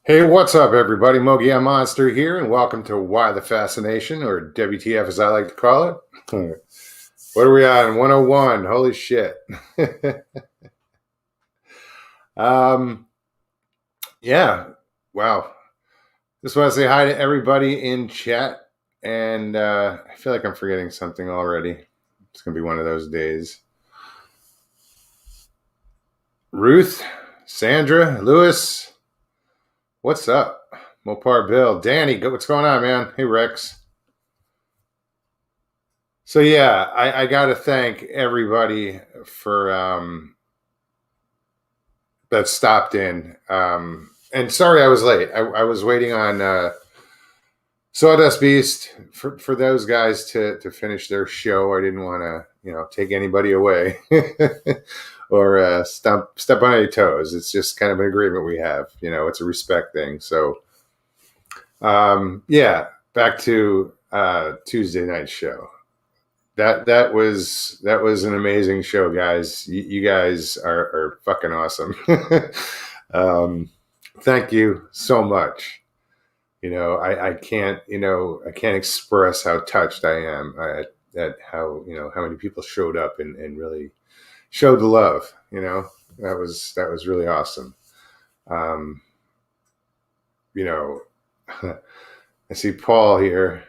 Hey, what's up, everybody? Mogi Monster here, and welcome to Why the Fascination, or WTF as I like to call it. What are we on? 101. Holy shit. um, yeah, wow. Just want to say hi to everybody in chat, and I feel like I'm forgetting something already. It's going to be one of those days. Ruth, Sandra, Lewis, what's up? Mopar Bill, Danny, what's going on, man? Hey, Rex. So yeah, I got to thank everybody for that stopped in. And sorry I was late. I was waiting on Sawdust Beast for those guys to finish their show. I didn't want to take anybody away or step on any toes. It's just kind of an agreement we have. It's a respect thing. So yeah, back to Tuesday night show. That was an amazing show, guys. You guys are fucking awesome. Thank you so much. I can't I can't express how touched I am at how how many people showed up and really showed the love. That was really awesome. Um, you know, I see Paul here.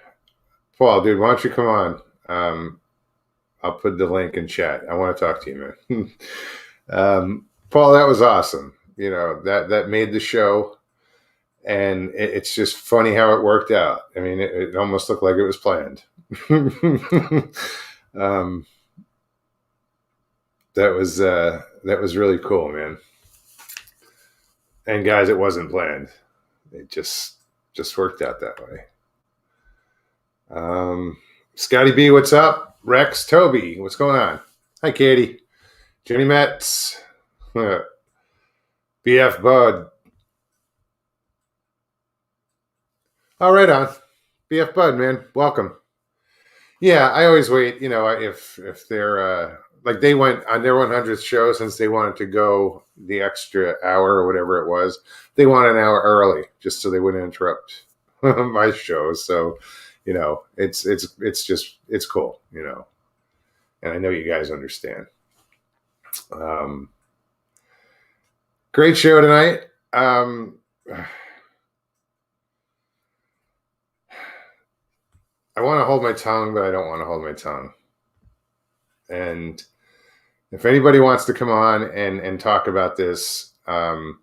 Paul, dude, why don't you come on? I'll put the link in chat. I want to talk to you, man. Paul, that was awesome. That made the show, and it's just funny how it worked out. I mean, it almost looked like it was planned. um, that was really cool, man. And guys, it wasn't planned. It just worked out that way. Scotty B, what's up? Rex, Toby, what's going on? Hi, Katie. Jenny Metz. BF Bud. Oh, right on. BF Bud, man. Welcome. Yeah, I always wait, if they're like they went on their 100th show since they wanted to go the extra hour or whatever it was. They went an hour early just so they wouldn't interrupt my show. So, it's cool, and I know you guys understand. Um, Great show tonight. I want to hold my tongue, but I don't want to hold my tongue. And if anybody wants to come on and talk about this, and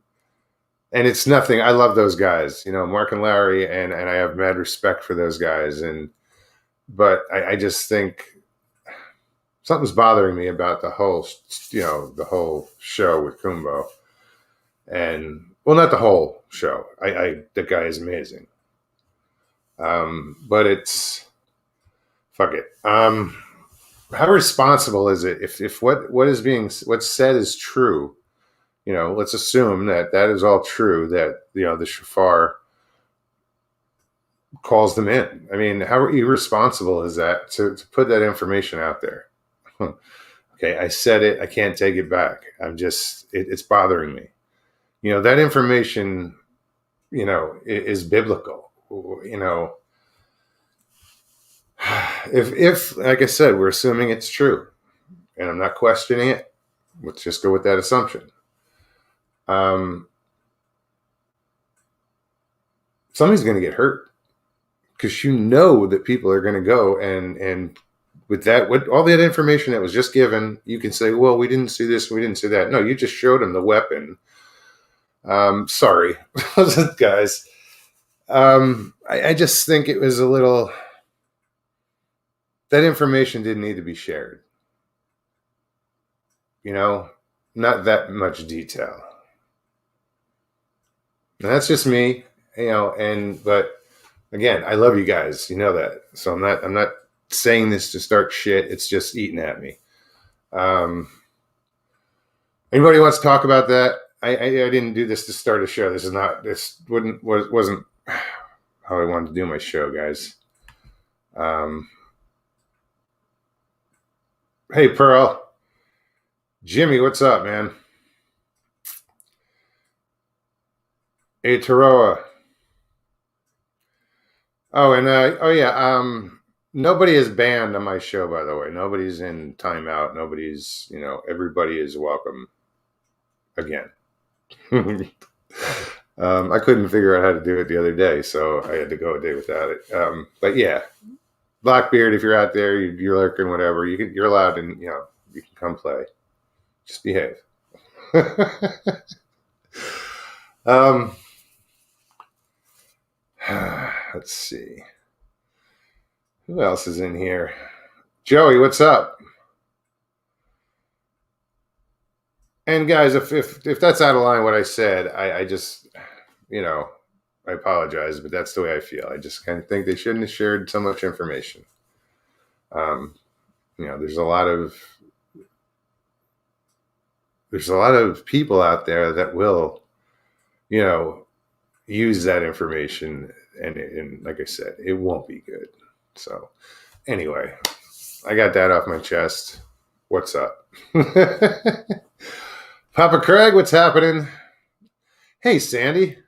it's nothing. I love those guys, Mark and Larry, and I have mad respect for those guys. But I just think something's bothering me about the whole show with Kumbo. And well, not the whole show. The guy is amazing. But it's fuck it. How responsible is it if what's said is true? Let's assume that is all true. That the shofar calls them in. I mean, how irresponsible is that to put that information out there? Okay, I said it. I can't take it back. It's bothering me. That information, is biblical. If like I said, we're assuming it's true, and I'm not questioning it. Let's just go with that assumption. Somebody's going to get hurt because that people are going to go and with that, with all that information that was just given, you can say, well, we didn't see this, we didn't see that. No, you just showed them the weapon. Sorry, guys. I just think it was a little, that information didn't need to be shared. Not that much detail. And that's just me, but again, I love you guys. You know that. So I'm not saying this to start shit. It's just eating at me. Anybody wants to talk about that? I didn't do this to start a show. Wasn't how I wanted to do my show, guys. Hey, Pearl. Jimmy, what's up, man? Hey, Taroa. Oh, and nobody is banned on my show, by the way. Nobody's in timeout. Nobody's, everybody is welcome again. I couldn't figure out how to do it the other day, so I had to go a day without it. But yeah, Blackbeard, if you're out there, you're lurking, whatever, you're allowed, and you can come play. Just behave. um, let's see. Who else is in here? Joey, what's up? And guys, if that's out of line what I said, I just I apologize, but that's the way I feel. I just kind of think they shouldn't have shared so much information. There's a lot of people out there that will, use that information, and like I said, it won't be good. So anyway, I got that off my chest. What's up? Papa Craig, what's happening? Hey, Sandy.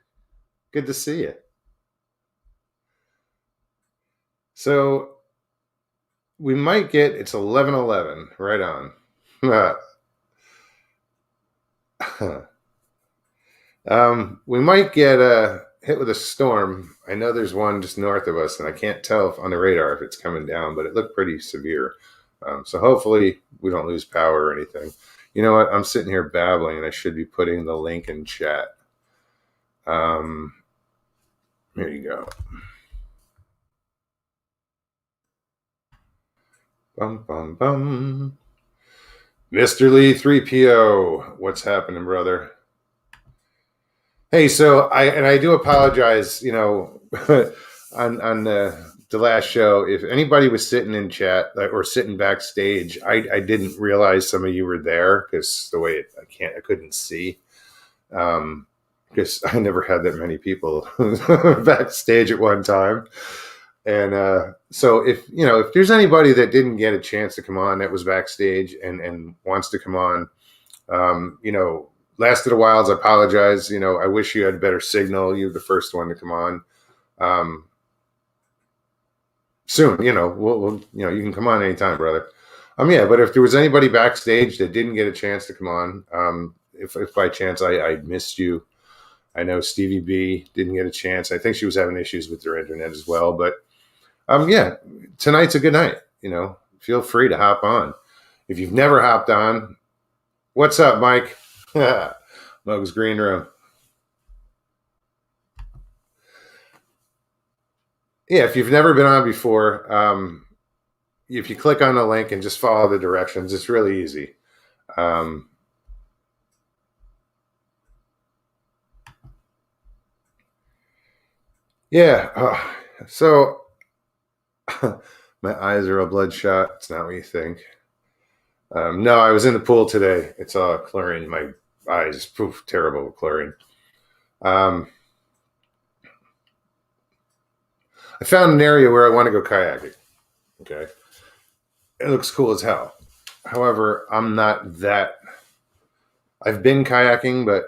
Good to see you. So we might get, it's 11:11, right on. We might get hit with a storm. I know there's one just north of us, and I can't tell if on the radar if it's coming down, but it looked pretty severe. So hopefully we don't lose power or anything. You know what? I'm sitting here babbling, and I should be putting the link in chat. Here you go. Bum, bum, bum. Mr. Lee 3PO, what's happening, brother? Hey, so I do apologize, on the last show. If anybody was sitting in chat or sitting backstage, I didn't realize some of you were there because the way I couldn't see. Because I never had that many people backstage at one time. And so if there's anybody that didn't get a chance to come on that was backstage and wants to come on, lasted a while. I apologize. I wish you had better signal. You're the first one to come on. Soon, we'll you can come on anytime, brother. But if there was anybody backstage that didn't get a chance to come on, if by chance I missed you, I know Stevie B didn't get a chance. I think she was having issues with her internet as well. But tonight's a good night. Feel free to hop on. If you've never hopped on, what's up, Mike? Mug's Green Room. Yeah, if you've never been on before, if you click on the link and just follow the directions, it's really easy. So my eyes are all bloodshot. It's not what you think. No, I was in the pool today. It's all chlorine. My eyes, terrible with chlorine. I found an area where I want to go kayaking. Okay. It looks cool as hell. However, I'm not that. I've been kayaking, but,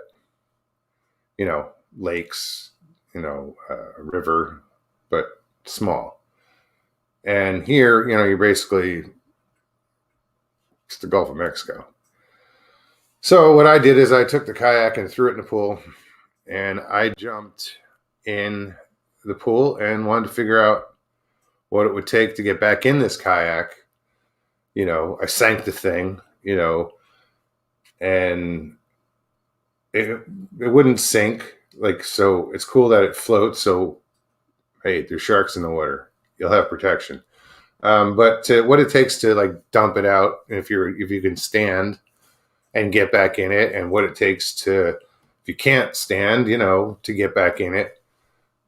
lakes, river, but small. And here, you're basically, it's the Gulf of Mexico. So what I did is I took the kayak and threw it in the pool, and I jumped in the pool and wanted to figure out what it would take to get back in this kayak. I sank the thing, and it wouldn't sink. So it's cool that it floats. So, hey, there's sharks in the water. You'll have protection. But what it takes to dump it out, if you can stand and get back in it, and what it takes to, if you can't stand, to get back in it,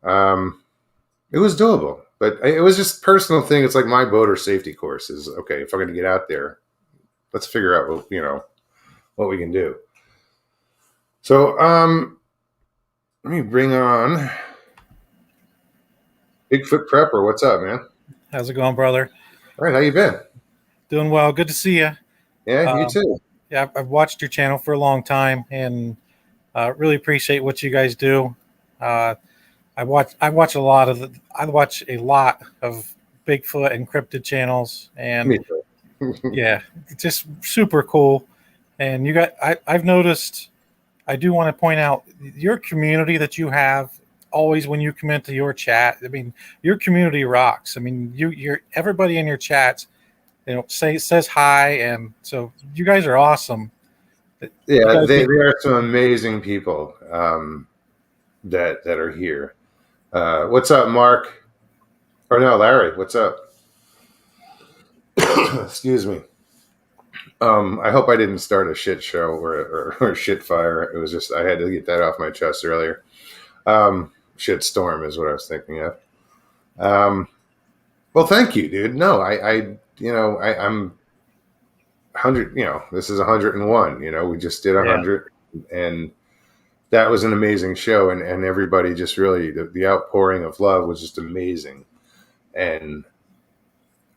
it was doable. But it was just a personal thing. It's like my boater safety course is, okay, if I'm going to get out there, let's figure out what we can do. So let me bring on Bigfoot Prepper. What's up, man? How's it going, brother? All right, how you been? Doing well. Good to see you. Yeah, you too. Yeah, I've watched your channel for a long time, and really appreciate what you guys do. I watch a lot of Bigfoot and cryptid channels, and Me too. yeah, it's just super cool. And I've noticed. I do want to point out your community that you have always when you come into your chat. I mean, your community rocks. I mean, you're everybody in your chats, says hi, and so you guys are awesome. You Yeah, guys they make are some amazing people that are here. What's up, Mark? Or no, Larry? What's up? Excuse me. I hope I didn't start a shit show or a shit fire. It was just I had to get that off my chest earlier. Shit storm is what I was thinking of. Um, well, thank you, dude. No, I'm 100. This is 101. We just did yeah. 100, and that was an amazing show, and everybody just really the outpouring of love was just amazing, and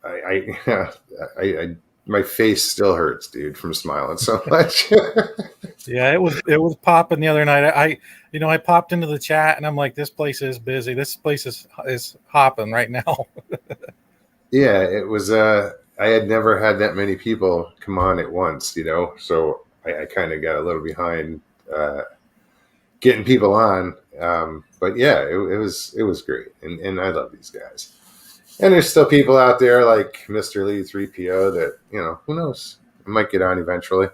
I, I my face still hurts, dude, from smiling so much. Yeah, it was popping the other night. I popped into the chat and I'm like, this place is busy. This place is hopping right now. Yeah, it was. I had never had that many people come on at once, so I kind of got a little behind getting people on. But yeah, it was great, and I love these guys. And there's still people out there like Mr. Lee 3PO that who knows, I might get on eventually.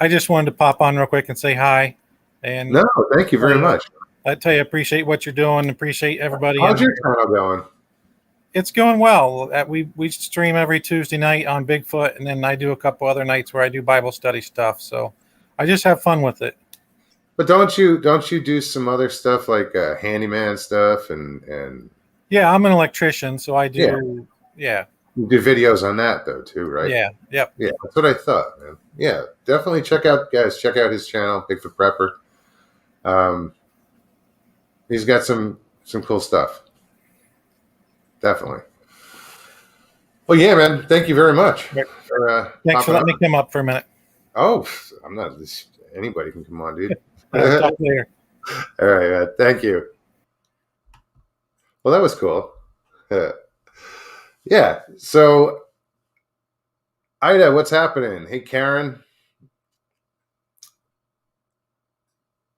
I just wanted to pop on real quick and say hi, and No, thank you tell very you, much. I tell you, I appreciate what you're doing. Appreciate everybody in How's your here. channel going? It's going well. We stream every Tuesday night on Bigfoot, and then I do a couple other nights where I do Bible study stuff. So I just have fun with it. But don't you do some other stuff like handyman stuff and Yeah, I'm an electrician, so I yeah, do. Yeah, you do videos on that though too, right? yeah, yep. Yeah, that's what I thought, man. Yeah, definitely check out his channel, Bigfoot Prepper. Um, he's got some cool stuff. Definitely. Well, yeah, man. Thank you very much for Thanks for popping letting me on. come up for a minute. Oh, I'm not. Anybody can come on, dude. All right, All talk later. right, thank you. Well, that was cool. Yeah. So, Ida, what's happening? Hey, Karen,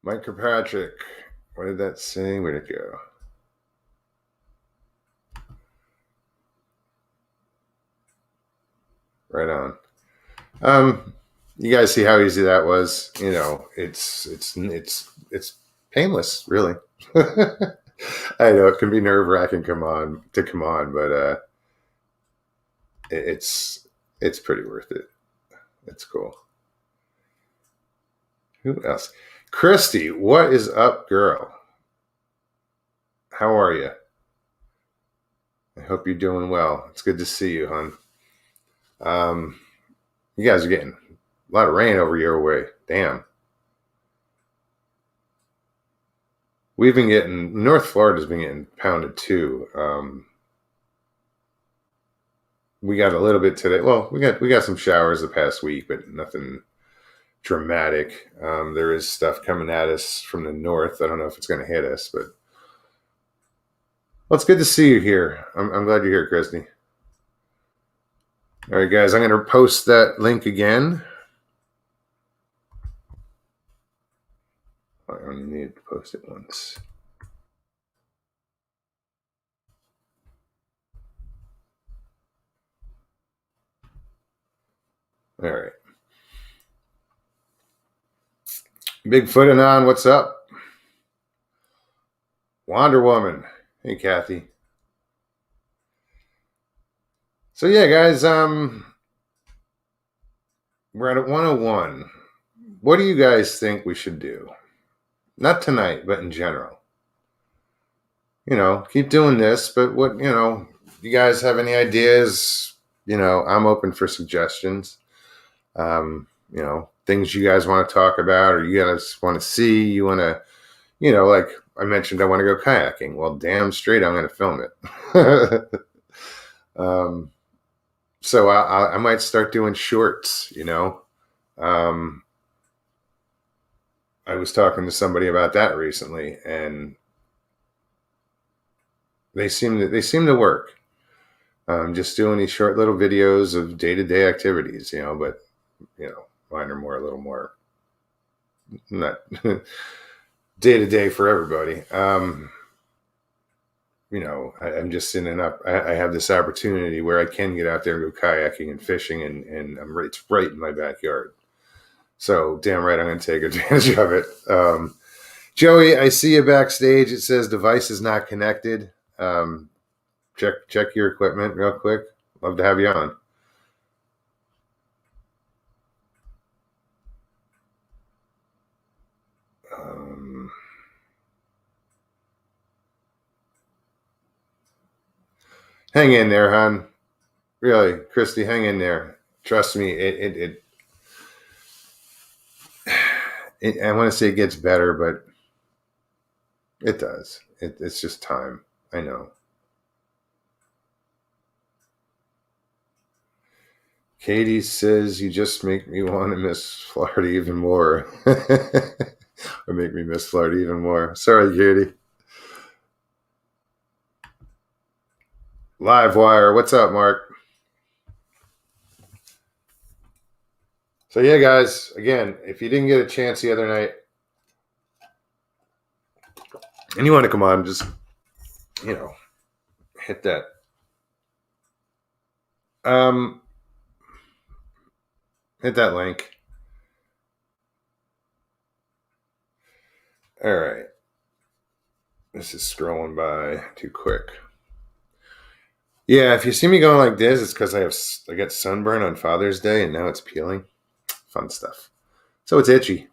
Mike Kirkpatrick. What did that say? Where'd it go? Right on. You guys see how easy that was? It's painless, really. I know it can be nerve wracking. Come on, but it's pretty worth it. It's cool. Who else? Christy, what is up, girl? How are you? I hope you're doing well. It's good to see you, hon. You guys are getting a lot of rain over your way. Damn. We've been getting North Florida's been getting pounded too. We got a little bit today. Well, we got some showers the past week, but nothing dramatic. There is stuff coming at us from the north. I don't know if it's going to hit us, but well, it's good to see you here. I'm glad you're here, Christy. All right, guys, I'm going to post that link again. I only need to post it once. All right. Bigfoot and on, what's up? Wonder Woman. Hey, Kathy. So yeah, guys, we're at 101. What do you guys think we should do? Not tonight, but in general. Keep doing this, but what, you guys have any ideas? I'm open for suggestions. Things you guys want to talk about or you guys want to see, you want to, like I mentioned, I want to go kayaking. Well, damn straight, I'm going to film it. So I might start doing shorts, I was talking to somebody about that recently, and they seem to work. Just doing these short little videos of day-to-day activities, but mine are a little more not day-to-day for everybody. I'm just I have this opportunity where I can get out there and go kayaking and fishing, and it's right in my backyard. So damn right, I'm going to take advantage of it. Joey, I see you backstage. It says device is not connected. Check your equipment real quick. Love to have you on. Hang in there, hon. Really, Christy, hang in there. Trust me, I want to say it gets better, but it does. It's just time. I know. Katie says you just make me want to miss Florida even more. Or make me miss Florida even more. Sorry, Katie. Livewire, what's up, Mark? So yeah, guys, again, if you didn't get a chance the other night and you want to come on, just hit that. Hit that link. All right. This is scrolling by too quick. Yeah, if you see me going like this, it's because I got sunburn on Father's Day and now it's peeling. Fun stuff. So it's itchy.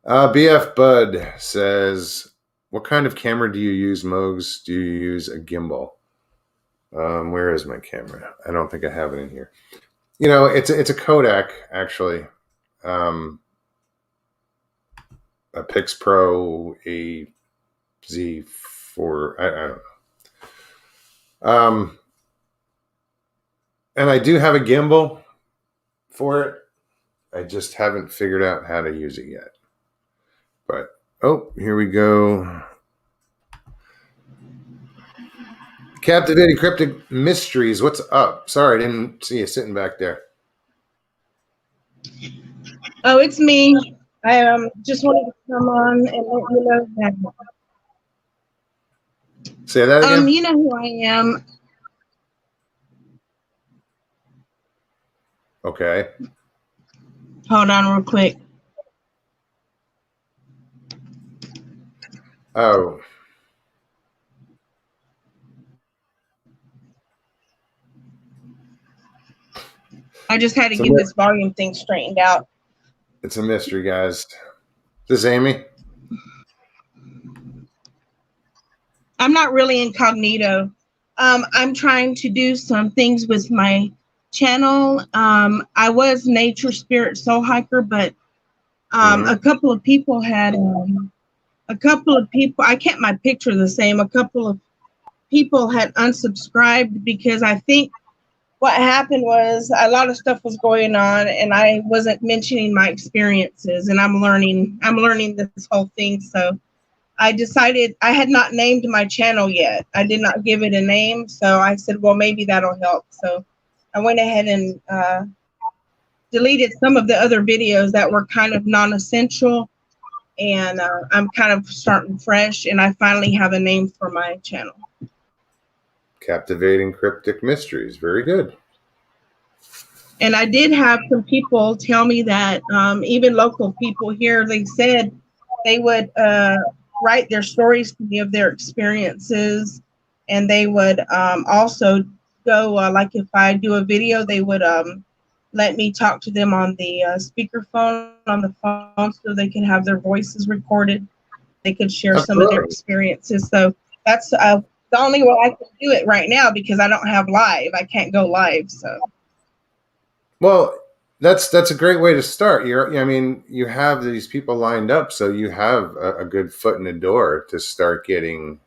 BF Bud says, what kind of camera do you use, Mogs? Do you use a gimbal? Where is my camera? I don't think I have it in here. It's a Kodak, actually. A Pix Pro AZ4. I don't know. And I do have a gimbal for it. I just haven't figured out how to use it yet. But, here we go. Captivating Cryptic Mysteries, what's up? Sorry, I didn't see you sitting back there. Oh, it's me. I just wanted to come on and let you know that. Say that again? You know who I am. Okay. Hold on real quick. Oh. I just had to get this volume thing straightened out. It's a mystery, guys. Is this Amy? I'm not really incognito. I'm trying to do some things with my channel. I was Nature Spirit Soul Hiker, but a couple of people had I kept my picture the same. A couple of people had unsubscribed because I think what happened was a lot of stuff was going on and I wasn't mentioning my experiences, and I'm learning this whole thing. So I decided, I had not named my channel yet. I did not give it a name. So I said, well, maybe that'll help. So I went ahead and deleted some of the other videos that were kind of non-essential. And I'm kind of starting fresh, and I finally have a name for my channel. Captivating Cryptic Mysteries. Very good. And I did have some people tell me that even local people here, they said they would write their stories to me of their experiences, and they would also go like if I do a video, they would let me talk to them on the speakerphone on the phone so they can have their voices recorded. They could share some of their experiences. So that's the only way I can do it right now because I don't have live. I can't go live. So. Well, that's a great way to start. You have these people lined up, so you have a good foot in the door to start getting,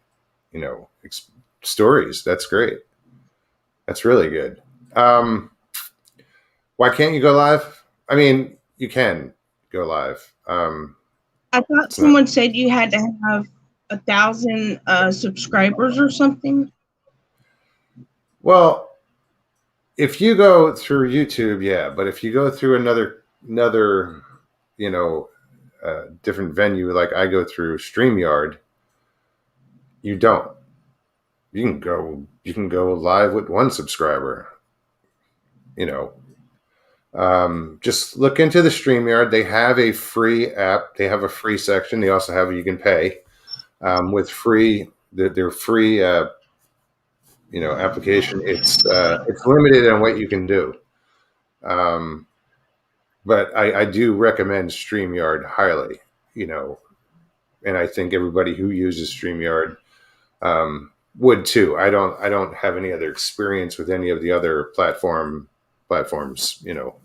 stories. That's great. That's really good. Why can't you go live? I mean, you can. go live. I thought It's not. someone said you had to have 1,000 subscribers or something. Well, if you go through YouTube, yeah, but if you go through another, you know, different venue like I go through StreamYard, you don't. You can go live with one subscriber. You know, just look into the StreamYard. They have a free app. They have a free section. They also have you can pay with free. Their free application. It's limited on what you can do. Um, but I do recommend StreamYard highly. You know, and I think everybody who uses StreamYard would too. I don't have any other experience with any of the other platforms. You know,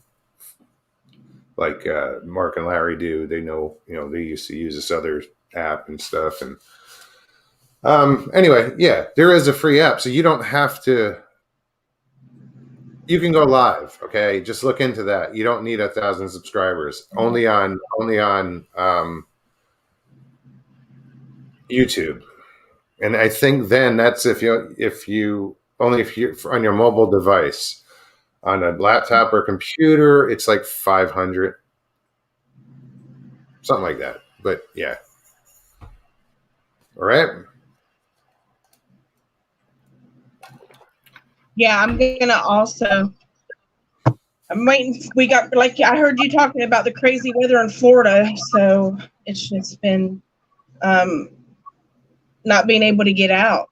like Mark and Larry do. They know. You know, they used to use this other app and stuff. And anyway, yeah, there is a free app, so you don't have to. You can go live. Okay, just look into that. You don't need 1,000 subscribers. Only on YouTube. And I think then that's if you only if you on your mobile device. On a laptop or computer, it's like 500, something like that. But yeah, all right. Yeah, I'm gonna also. I'm waiting. We got, like, I heard you talking about the crazy weather in Florida, so it's just been not being able to get out.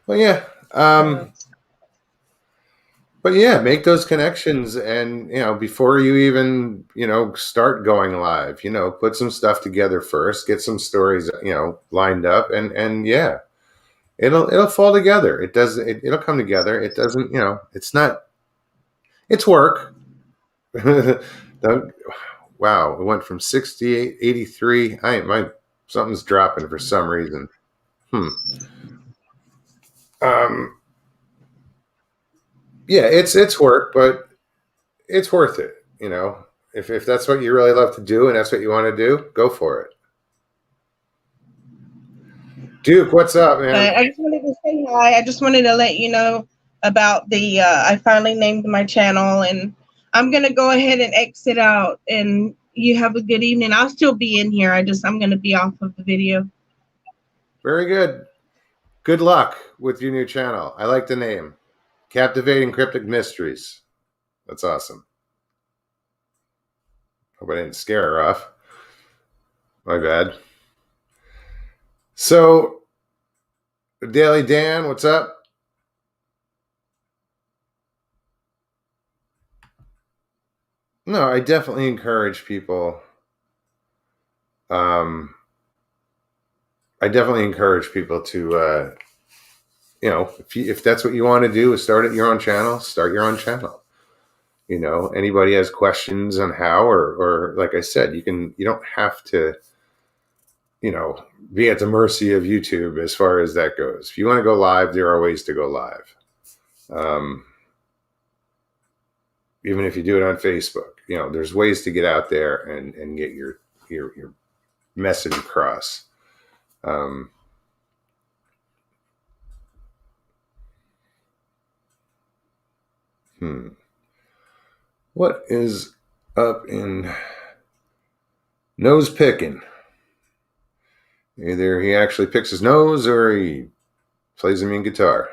Well, yeah. But yeah, make those connections, and before you even start going live, put some stuff together first, get some stories lined up, and yeah, it'll fall together. It does. It'll come together. It doesn't. It's not. It's work. Wow, it went from 68, 83. Something's dropping for some reason. Yeah, it's work, but it's worth it. If that's what you really love to do and that's what you want to do, go for it. Duke, what's up, man? But I just wanted to say hi. I just wanted to let you know about the. I finally named my channel, and I'm gonna go ahead and exit out. And you have a good evening. I'll still be in here. I'm gonna be off of the video. Very good. Good luck with your new channel. I like the name. Captivating Cryptic Mysteries. That's awesome. Hope I didn't scare her off. My bad. So, Daily Dan, what's up? No, I definitely encourage people. I definitely encourage people to, if that's what you want to do, is start your own channel. Start your own channel. Anybody has questions on how, or like I said, you don't have to, be at the mercy of YouTube as far as that goes. If you want to go live, there are ways to go live. Even if you do it on Facebook, there's ways to get out there and get your message across. What is up in nose picking? Either he actually picks his nose or he plays a mean guitar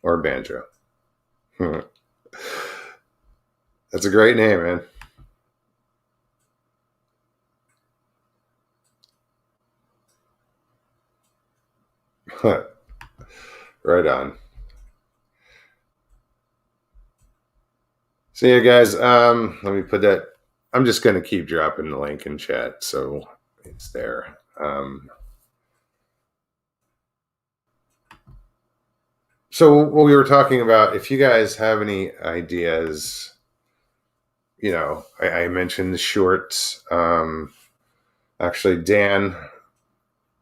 or banjo. That's a great name, man. Right on. So yeah, guys, let me put that. I'm just going to keep dropping the link in chat so it's there. So what we were talking about, if you guys have any ideas, I mentioned the shorts. Actually, Daily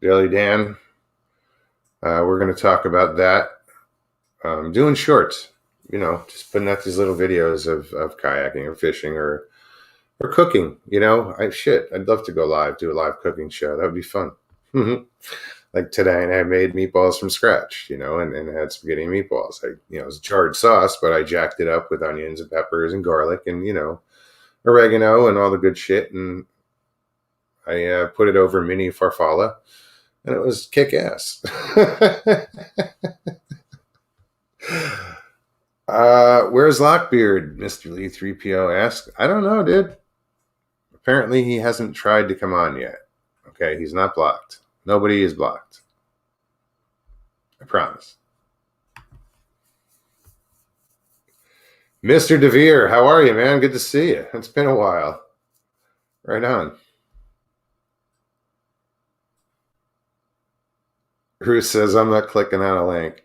Dan, we're going to talk about that. Doing shorts, just putting out these little videos of kayaking or fishing or cooking. I'd love to go live, do a live cooking show. That would be fun. Like today, and I made meatballs from scratch, and I had spaghetti and meatballs. It was jarred sauce, but I jacked it up with onions and peppers and garlic and, oregano and all the good shit. And I put it over mini farfalla, and it was kick ass. Where's Lockbeard? Mr. Lee 3PO asked. I don't know, dude. Apparently he hasn't tried to come on yet. Okay, he's not blocked. Nobody is blocked. I promise. Mr. DeVere, how are you, man? Good to see you. It's been a while. Right on. Bruce says, I'm not clicking on a link.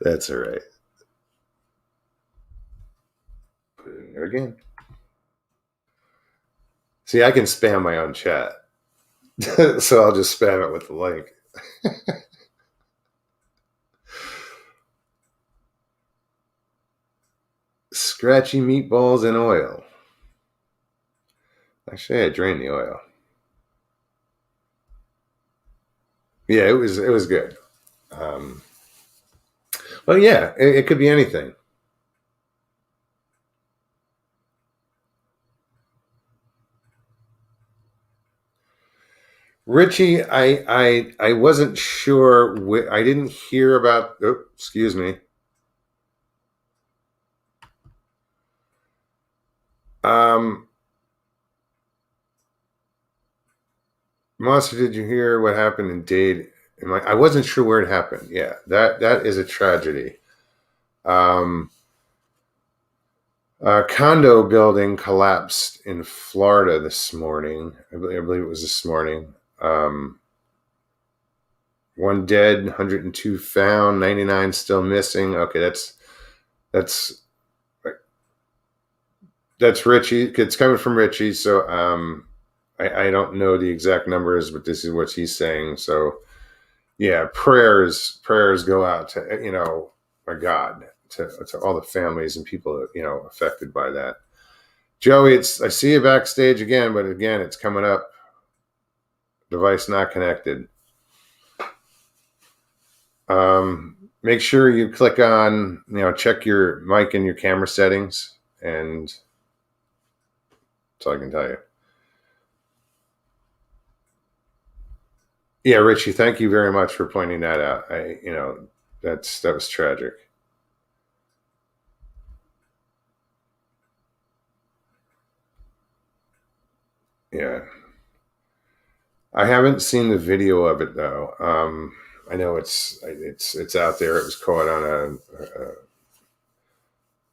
That's all right. Put it in there again. See, I can spam my own chat. So I'll just spam it with the link. Scratchy meatballs in oil. Actually, I drained the oil. Yeah, it was good. Well, yeah, it could be anything. Richie, I wasn't sure. I didn't hear about. Oh, excuse me. Monster, did you hear what happened in Dade? I wasn't sure where it happened. Yeah, that is a tragedy. A condo building collapsed in Florida this morning. I believe it was this morning. One dead, 102 found, 99 still missing. Okay, that's Richie. It's coming from Richie. So I don't know the exact numbers, but this is what he's saying. So yeah, prayers go out to my God, to all the families and people affected by that. Joey, I see you backstage again, but again, it's coming up. Device not connected. Make sure you click on, check your mic and your camera settings, and that's all I can tell you. Yeah, Richie, thank you very much for pointing that out. That was tragic. Yeah. I haven't seen the video of it though. I know it's out there. It was caught on a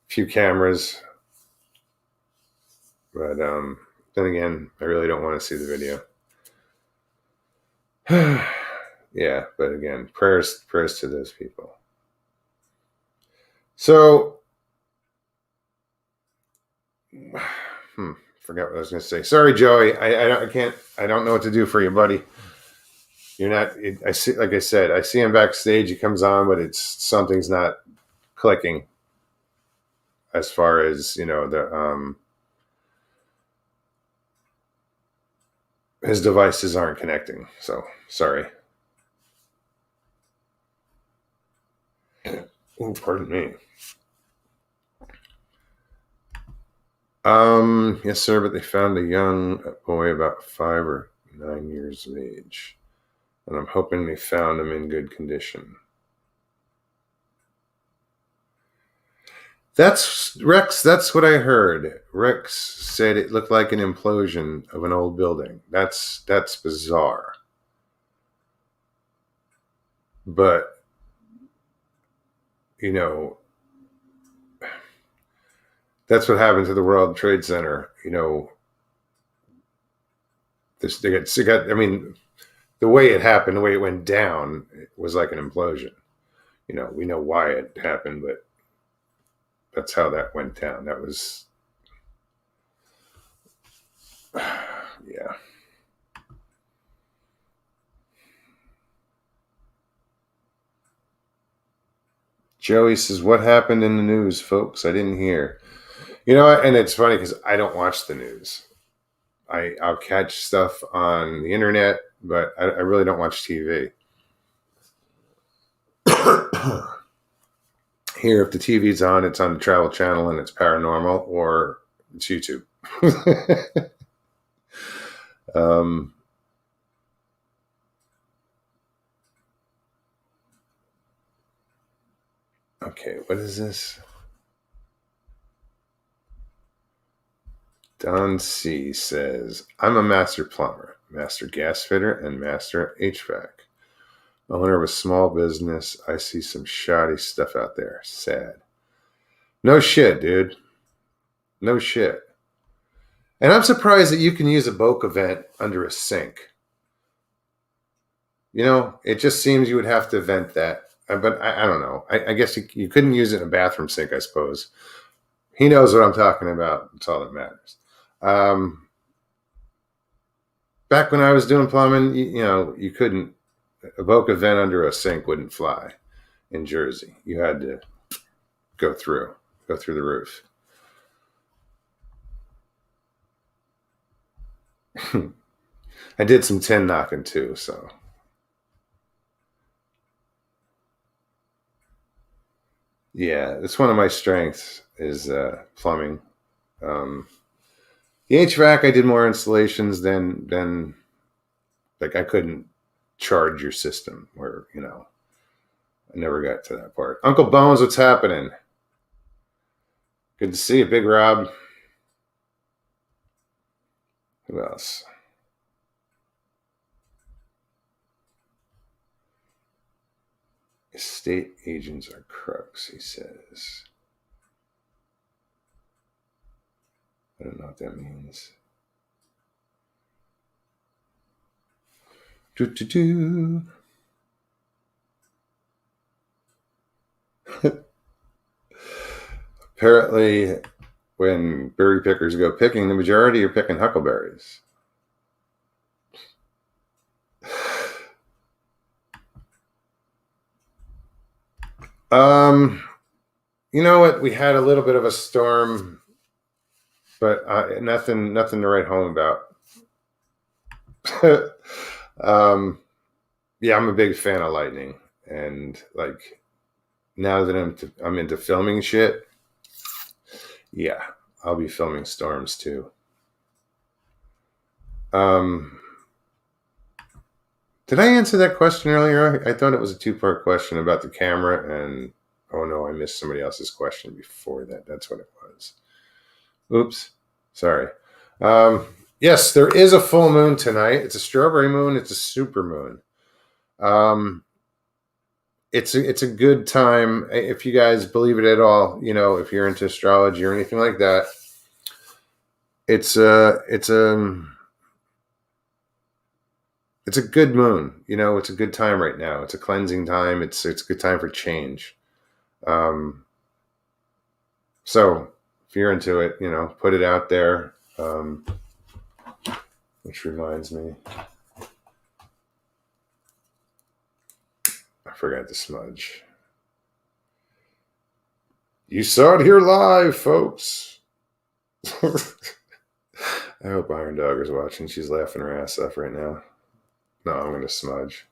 few cameras, but then again, I really don't want to see the video. Yeah, but again, prayers to those people. So, forgot what I was going to say. Sorry, Joey. I don't know what to do for you, buddy. You're not. I see. Like I said, I see him backstage. He comes on, but something's not clicking. As far as his devices aren't connecting. So sorry. Oh, pardon me. Yes, sir, but they found a young boy about 5 or 9 years of age, and I'm hoping they found him in good condition. That's Rex. That's what I heard. Rex said it looked like an implosion of an old building. That's bizarre. But that's what happened to the World Trade Center. I mean, the way it happened, the way it went down, it was like an implosion. We know why it happened, but that's how that went down. That was, yeah. Joey says, what happened in the news, folks? I didn't hear. You know what? And it's funny because I don't watch the news. I'll catch stuff on the internet, but I really don't watch TV. Here, if the TV's on, it's on the Travel Channel and it's paranormal, or it's YouTube. Okay, what is this? Don C says, I'm a master plumber, master gas fitter, and master HVAC. Owner of a small business. I see some shoddy stuff out there. Sad. No shit, dude. No shit. And I'm surprised that you can use a Boca vent under a sink. You know, it just seems you would have to vent that. But I don't know. I guess you couldn't use it in a bathroom sink, I suppose. He knows what I'm talking about. That's all that matters. Back when I was doing plumbing, you know, you couldn't. A Boca vent under a sink wouldn't fly in Jersey. You had to go through the roof. I did some tin knocking too, so. Yeah, it's one of my strengths is plumbing. The HVAC, I did more installations than like I couldn't charge your system, or you know, I never got to that part. Uncle Bones, what's happening? Good to see you, Big Rob. Who else? Estate agents are crooks, he says. I don't know what that means. Apparently, when berry pickers go picking, the majority are picking huckleberries. You know what? We had a little bit of a storm, but nothing to write home about. Yeah, I'm a big fan of lightning, and like now that I'm into filming shit, yeah, I'll be filming storms too. Did I answer that question earlier? I thought it was a 2-part question about the camera, and oh no, I missed somebody else's question before that. That's what it was. Oops, sorry. Yes, there is a full moon tonight. It's a strawberry moon. It's a super moon. It's a good time if you guys believe it at all. You know, if you're into astrology or anything like that. It's a good moon. You know, it's a good time right now. It's a cleansing time. It's a good time for change. So if you're into it, you know, put it out there. Which reminds me, I forgot to smudge. You saw it here live, folks. I hope Iron Dog is watching. She's laughing her ass off right now. No, I'm going to smudge.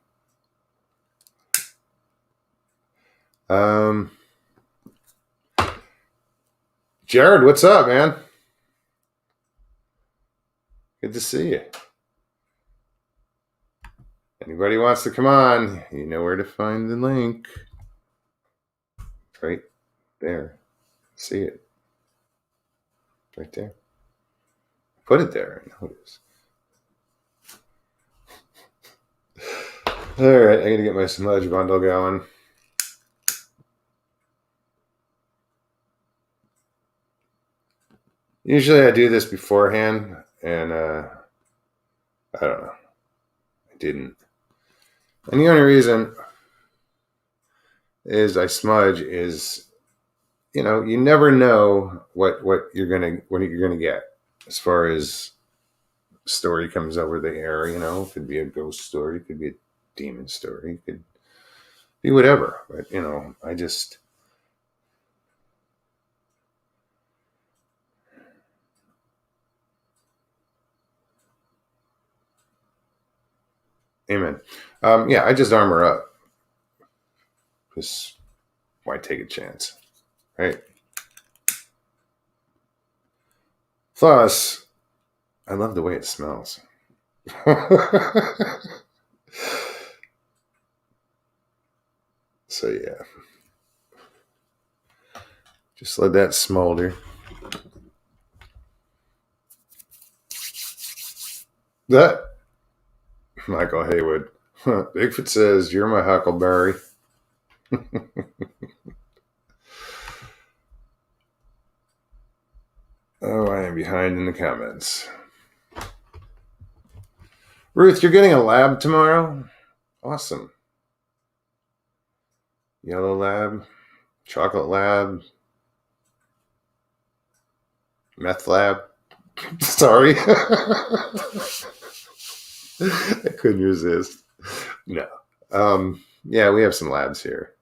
Jared, what's up, man? Good to see you. Anybody wants to come on, you know where to find the link. Right there. See it. Right there. Put it there. I know it is. All right, I gotta get my smudge bundle going. Usually I do this beforehand, and I don't know. I didn't. And the only reason is I smudge is, you know, you never know what you're gonna get as far as story comes over the air. You know, it could be a ghost story, it could be a demon story, it could be whatever. But you know, I just Amen. Yeah, I just armor up. Because why take a chance, right? Plus, I love the way it smells. So yeah, just let that smolder. That Michael Haywood. Bigfoot says, "You're my huckleberry." Oh, I am behind in the comments. Ruth, you're getting a lab tomorrow? Awesome. Yellow lab, chocolate lab, meth lab. Sorry. I couldn't resist. No. Yeah, we have some labs here.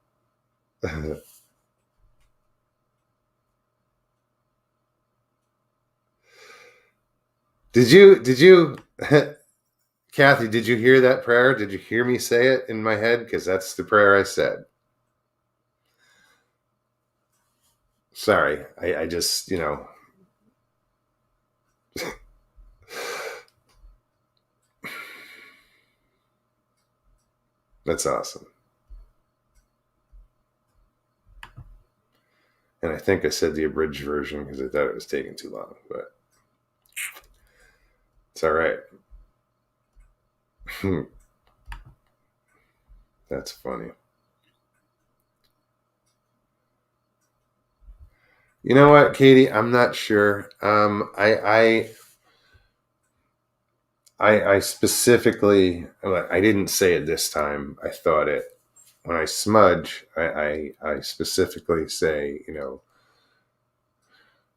Did you Kathy, did you hear that prayer? Did you hear me say it in my head? Because that's the prayer I said. Sorry. I just, that's awesome. And I think I said the abridged version because I thought it was taking too long, but it's all right. That's funny. You know what, Katie? I'm not sure. I specifically, I didn't say it this time. I thought it. When I smudge, I specifically say,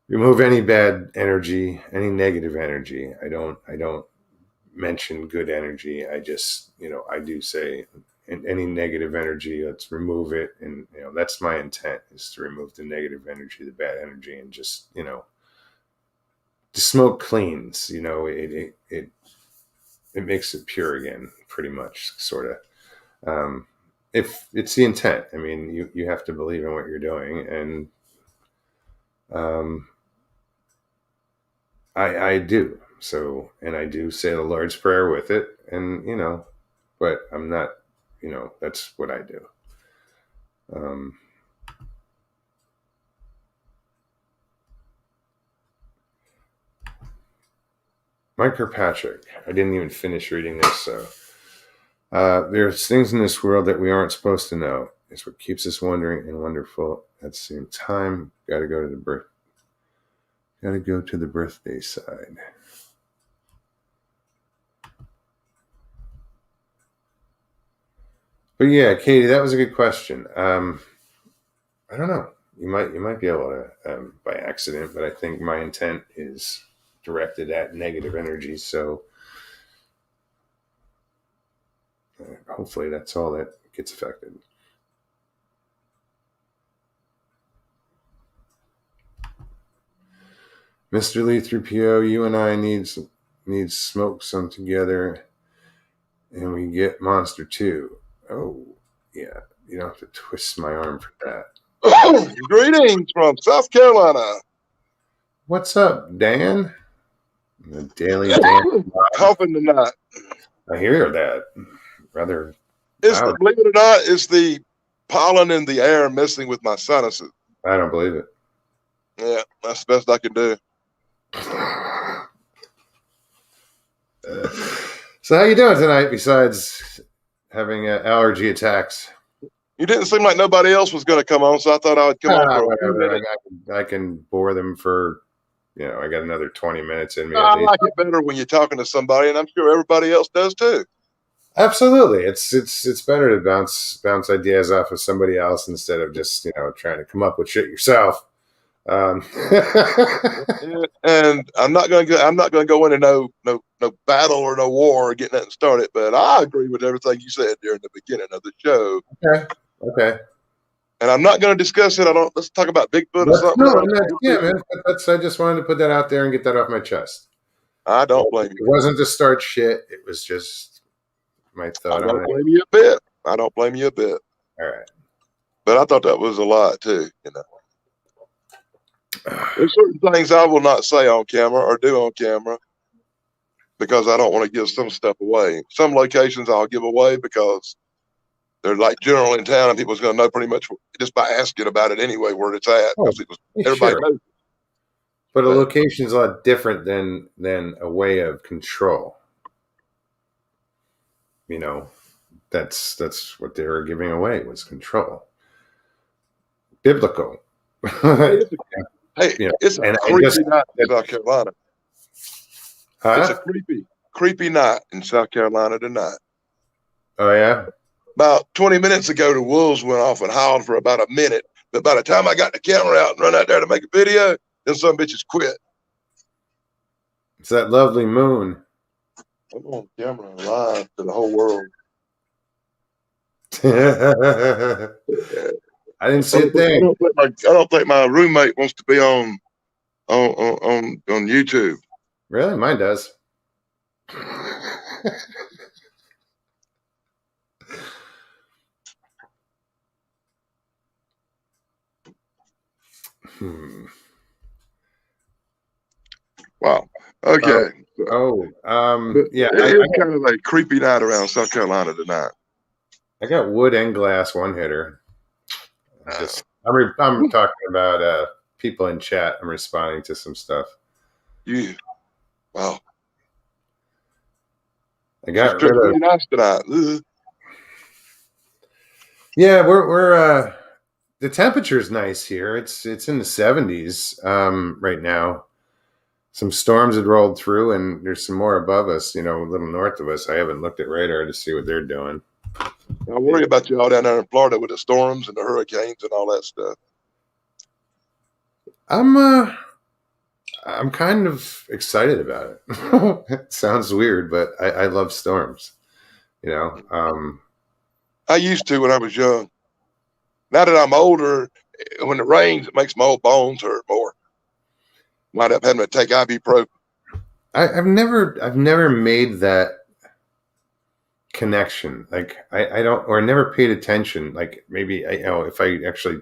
remove any bad energy, any negative energy. I don't mention good energy. I just, I do say any negative energy, let's remove it. And, that's my intent, is to remove the negative energy, the bad energy, and just, the smoke cleans, it makes it pure again, pretty much, sort of. If it's the intent, I mean, you have to believe in what you're doing. And I do. So, and I do say the Lord's Prayer with it. And, but I'm not, that's what I do. Mike Kirkpatrick, I didn't even finish reading this. So there's things in this world that we aren't supposed to know. It's what keeps us wondering and wonderful at the same time. Got to go to the birthday side. But yeah, Katie, that was a good question. I don't know. You might be able to by accident, but I think my intent is directed at negative energy. So hopefully that's all that gets affected. Mr. Lee through PO, you and I need smoke some together, and we get Monster 2. Oh, yeah. You don't have to twist my arm for that. Greetings from South Carolina. What's up, Dan? The Daily Dan. Coughing tonight. I hear that. Rather. Believe it or not, it's the pollen in the air messing with my sinuses. I don't believe it. Yeah, that's the best I can do. So how you doing tonight besides having allergy attacks? You didn't seem like nobody else was going to come on, so I thought I would come on for a whatever. I can bore them for, I got another 20 minutes in me. I like it better when you're talking to somebody, and I'm sure everybody else does too. Absolutely. It's better to bounce ideas off of somebody else instead of just, trying to come up with shit yourself. And I'm not going to go into no battle or no war or get nothing started, but I agree with everything you said during the beginning of the show. Okay. And I'm not going to discuss it. Let's talk about Bigfoot or something. Yeah, man. I just wanted to put that out there and get that off my chest. I don't blame you. It wasn't to start shit. It was just my I thought on don't it. blame you a bit. I don't blame you a bit. All right. But I thought that was a lot too. There's certain things I will not say on camera or do on camera because I don't want to give some stuff away. Some locations I'll give away because they're like general in town and people's going to know pretty much just by asking about it anyway where it's at. Oh, Everybody sure. knows. But a location is a lot different than a way of control. That's what they were giving away was control. Biblical. It's a creepy night in South Carolina. Huh? It's a creepy night in South Carolina tonight. Oh, yeah? About 20 minutes ago, the wolves went off and howled for about a minute. But by the time I got the camera out and run out there to make a video, then some bitches quit. It's that lovely moon. I'm on camera live to the whole world. I didn't see a thing. I don't think my roommate wants to be on YouTube. Really? Mine does. Wow. Okay. Yeah. It's kind of a creepy night around South Carolina tonight. I got wood and glass one hitter. I'm talking about people in chat. I'm responding to some stuff. Wow. I got rid of. Really nice tonight. Yeah, we're the temperature's nice here. It's in the 70s right now. Some storms had rolled through, and there's some more above us. A little north of us. I haven't looked at radar to see what they're doing. I worry about you all down there in Florida with the storms and the hurricanes and all that stuff. I'm kind of excited about it. It sounds weird, but I love storms. I used to when I was young. Now that I'm older, when it rains, it makes my old bones hurt more. Might up having to take ibuprofen. I've never made that connection. Like I don't, or never paid attention. Like maybe if I actually,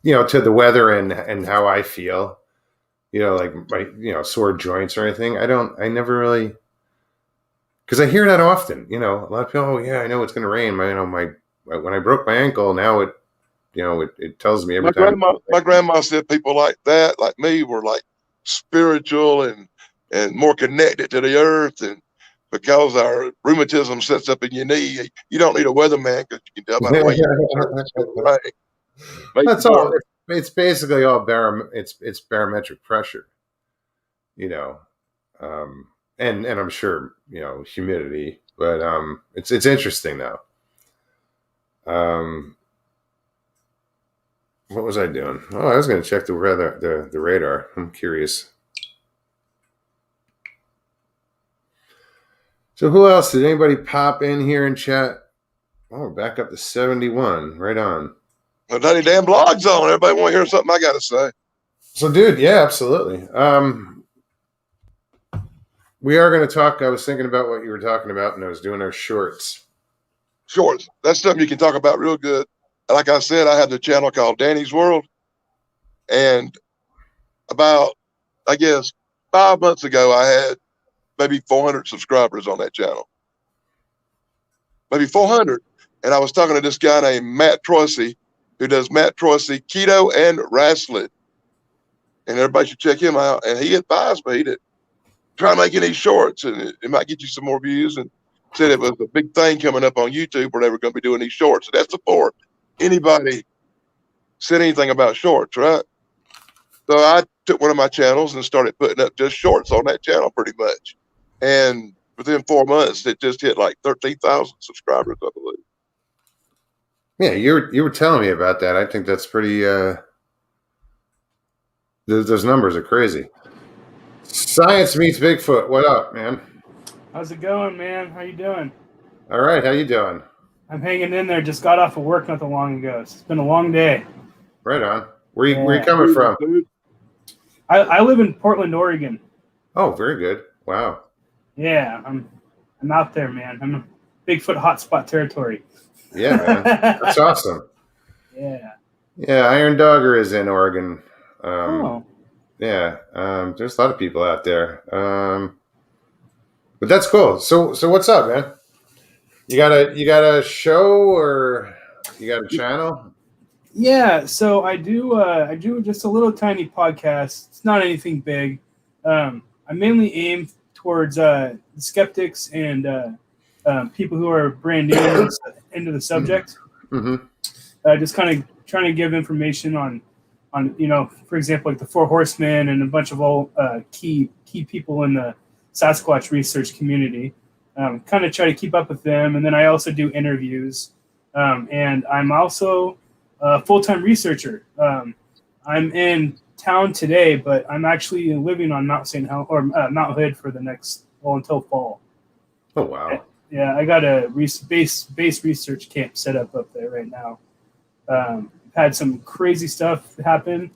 to the weather and how I feel, like my sore joints or anything. I never really, because I hear that often. A lot of people. Oh yeah, I know it's going to rain. When I broke my ankle, now it tells me every time. My grandma said people like that, like me, were like spiritual and more connected to the earth, and because our rheumatism sets up in your knee, you don't need a weatherman because you can tell by the way you right. That's all. It's basically all it's barometric pressure, and I'm sure humidity, but it's interesting though. What was I doing? Oh, I was going to check the radar. I'm curious. So who else? Did anybody pop in here and chat? Oh, we're back up to 71. Right on. Well, daddy damn blog's on. Everybody want to hear something I got to say. So, dude, yeah, absolutely. We are going to talk. I was thinking about what you were talking about, and I was doing our shorts. Shorts. That's something you can talk about real good. Like I said, I have the channel called Danny's World. And about, I guess, 5 months ago, I had maybe 400 subscribers on that channel. Maybe 400. And I was talking to this guy named Matt Troisi, who does Matt Troisi Keto and Wrestling. And everybody should check him out. And he advised me to try making these shorts, and it might get you some more views, and said it was a big thing coming up on YouTube where they were going to be doing these shorts. So that's before anybody said anything about shorts, right? So I took one of my channels and started putting up just shorts on that channel pretty much. And within 4 months, it just hit like 13,000 subscribers, I believe. Yeah, you were telling me about that. I think that's pretty. Those numbers are crazy. Science meets Bigfoot. What up, man? How's it going, man? How you doing? All right. How you doing? I'm hanging in there. Just got off of work not that long ago. It's been a long day. Right on. Where you coming from? I live in Portland, Oregon. Oh, very good. Wow. Yeah, I'm out there, man. Bigfoot hotspot territory. Yeah, man. That's awesome. Yeah. Yeah, Iron Dogger is in Oregon. Oh. Yeah, there's a lot of people out there. But that's cool. So what's up, man? You got a show or you got a channel? Yeah, so I do just a little tiny podcast. It's not anything big. I mainly aim towards skeptics and people who are brand new into the subject. Mm-hmm. Just kind of trying to give information on for example, like the Four Horsemen and a bunch of old key people in the Sasquatch research community. Kind of try to keep up with them, and then I also do interviews, and I'm also a full-time researcher. I'm in town today, but I'm actually living on Mount St. Hel or Mount Hood for the next until fall. Oh wow! Yeah, I got a base research camp set up there right now. Had some crazy stuff happen,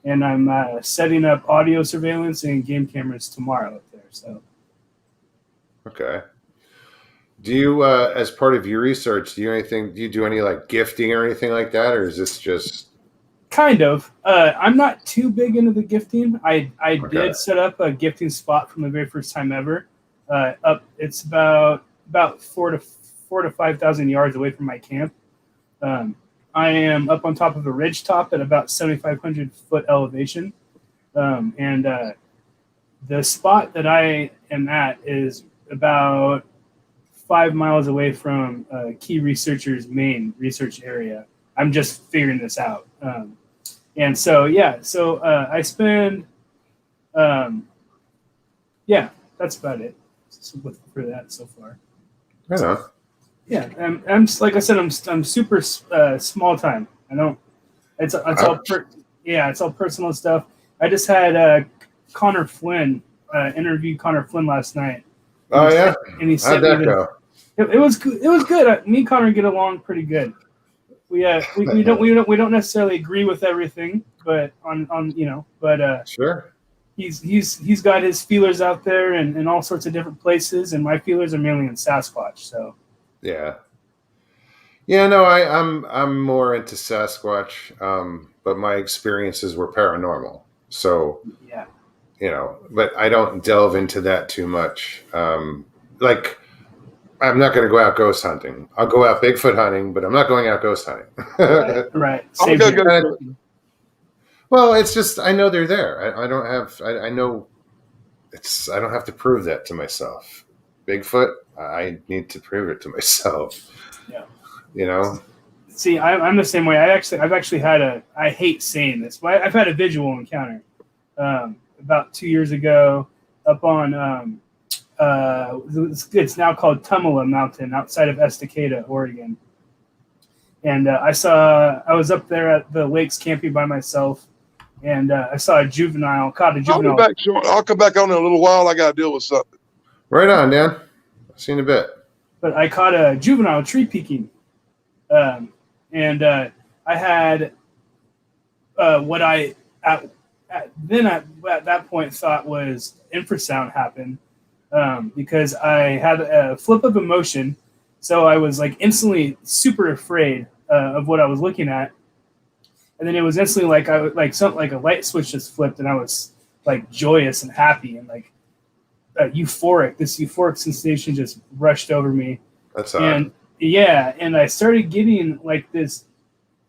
and I'm setting up audio surveillance and game cameras tomorrow up there. So, okay. Do you, as part of your research, do you do any like gifting or anything like that, or is this just kind of? I'm not too big into the gifting. I Okay. did set up a gifting spot from the very first time ever. It's about 4,000 to 5,000 yards away from my camp. I am up on top of a ridge top at about 7,500 foot elevation. And the spot that I am at is about 5 miles away from key researcher's main research area. I'm just figuring this out. And so, yeah, so I spend, yeah, that's about it for that so far. I don't know. Yeah, I'm like I said, I'm super small time. I don't. It's all it's all personal stuff. I just had Connor Flynn interview Connor Flynn last night. Oh yeah, and he how'd sent that me go? It was good. It was good. Me and Connor get along pretty good. We don't necessarily agree with everything, but Sure. he's got his feelers out there and in all sorts of different places, and my feelers are mainly in Sasquatch. So. Yeah. Yeah, no, I'm more into Sasquatch, but my experiences were paranormal. So, Yeah. But I don't delve into that too much. Like, I'm not going to go out ghost hunting. I'll go out Bigfoot hunting, but I'm not going out ghost hunting. Right. I'm Same gonna here. go. Well, it's just I know they're there. I don't have. I know it's. I don't have to prove that to myself. Bigfoot. I need to prove it to myself. Yeah. See, I'm the same way. I've actually had I hate saying this, but I've had a visual encounter about 2 years ago up on it's now called Tumala Mountain outside of Estacada, Oregon. And I was up there at the lakes camping by myself, and I saw caught a juvenile. I'll come back on in a little while. I got to deal with something. Right on, Dan. I've seen a bit. But I caught a juvenile tree peeking. And I had what I at that point thought was infrasound happen because I had a flip of emotion. So I was like instantly super afraid of what I was looking at. And then it was instantly like a light switch just flipped and I was like joyous and happy and like euphoric. This euphoric sensation just rushed over me. That's odd. And yeah, and I started getting like this.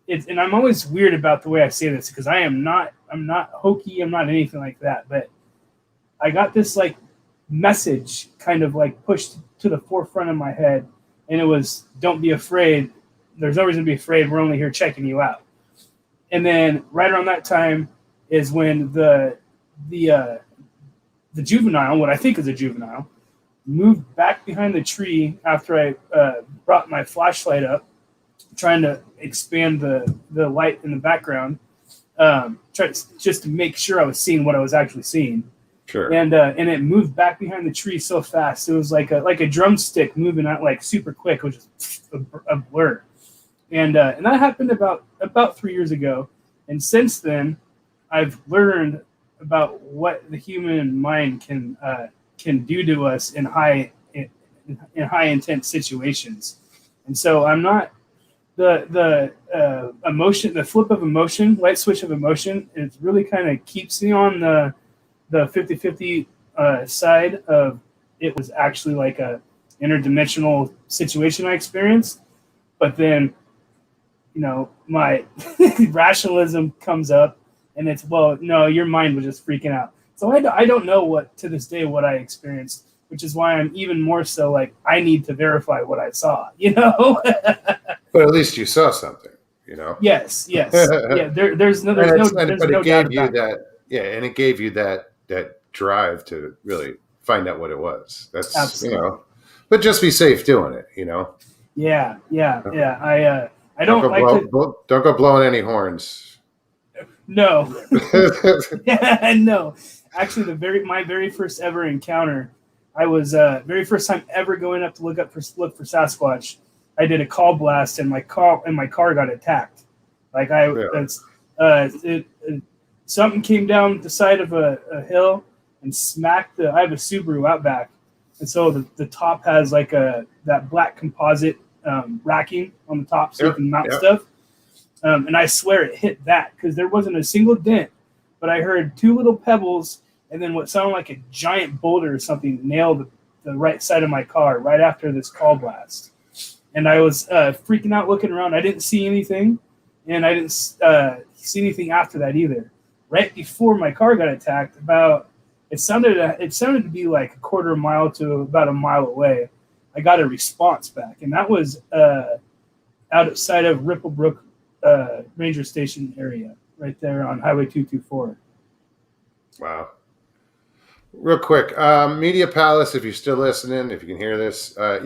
And I'm always weird about the way I say this because I'm not hokey. I'm not anything like that. But I got this like message kind of like pushed to the forefront of my head. And it was, don't be afraid. There's no reason to be afraid. We're only here checking you out. And then right around that time is when the juvenile, what I think is a juvenile, moved back behind the tree after I brought my flashlight up, trying to expand the light in the background, just to make sure I was seeing what I was actually seeing. Sure. And it moved back behind the tree so fast. It was like a drumstick moving out like super quick, which is a blur. And that happened about 3 years ago. And since then, I've learned about what the human mind can do to us in high in high intense situations. And so I'm not the emotion, the flip of emotion, light switch of emotion. It really kind of keeps me on the 50-50 side of it was actually like a interdimensional situation I experienced. But then, my rationalism comes up, and it's, well, no, your mind was just freaking out. So I don't know to this day what I experienced, which is why I'm even more so like, I need to verify what I saw, But at least you saw something, Yes. Yeah. There's no doubt about that. Yeah, and it gave you that drive to really find out what it was. That's absolutely. But just be safe doing it, Yeah. I don't like to. Don't go blowing any horns. No. No. Actually, my very first ever encounter, I was very first time ever going up to look for Sasquatch. I did a call blast, and my car got attacked. Like something came down the side of a hill and smacked I have a Subaru Outback, and so the top has like that black composite racking on the top, so you can mount stuff. And I swear it hit that, because there wasn't a single dent, but I heard two little pebbles, and then what sounded like a giant boulder or something nailed the right side of my car right after this call blast. And I was freaking out, looking around. I didn't see anything, and I didn't see anything after that either. Right before my car got attacked, it sounded to be like a quarter mile to about a mile away, I got a response back, and that was outside of Ripplebrook Ranger Station area, right there on Highway 224. Wow. Real quick, Media Palace, if you're still listening, if you can hear this, I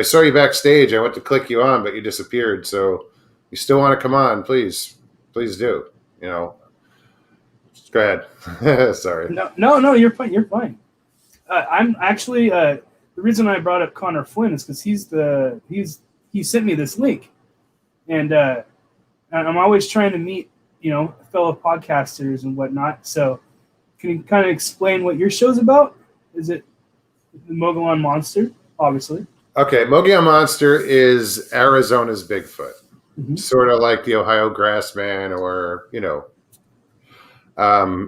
saw you backstage. I went to click you on, but you disappeared. So you still want to come on, please do. Just go ahead. Sorry. No, you're fine. You're fine. I'm actually the reason I brought up Connor Flynn is because he sent me this link, and I'm always trying to meet fellow podcasters and whatnot. So can you kind of explain what your show's about? Is it the Mogollon Monster, obviously? Okay, Mogollon Monster is Arizona's Bigfoot, sort of like the Ohio Grassman, or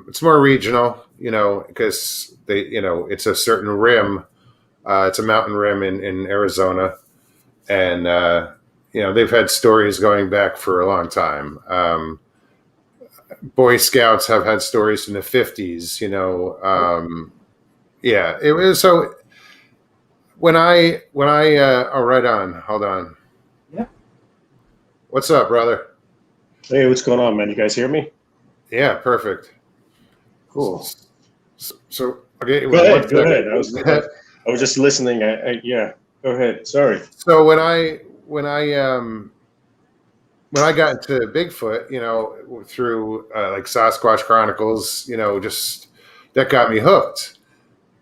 it's more regional, because it's a certain rim. It's a mountain rim in Arizona, and they've had stories going back for a long time. Boy Scouts have had stories from the 50s. Yeah, it was so. When I oh, right on. Hold on. Yeah. What's up, brother? Hey, what's going on, man? You guys hear me? Yeah, perfect. Cool. So okay, go ahead. I was just listening. Yeah, go ahead. Sorry. So when I got into Bigfoot, through like Sasquatch Chronicles, just that got me hooked.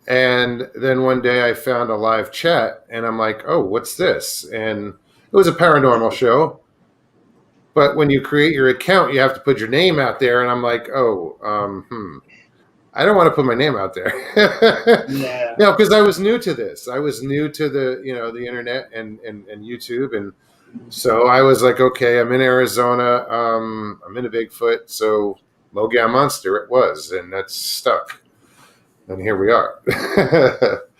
And then one day I found a live chat, and I'm like, oh, what's this? And it was a paranormal show. But when you create your account, you have to put your name out there. And I'm like, I don't want to put my name out there. Yeah. No, because I was new to this. I was new to the internet and YouTube. And so I was like, okay, I'm in Arizona. I'm in a Bigfoot. So Mogollon Monster it was. And that's stuck. And here we are.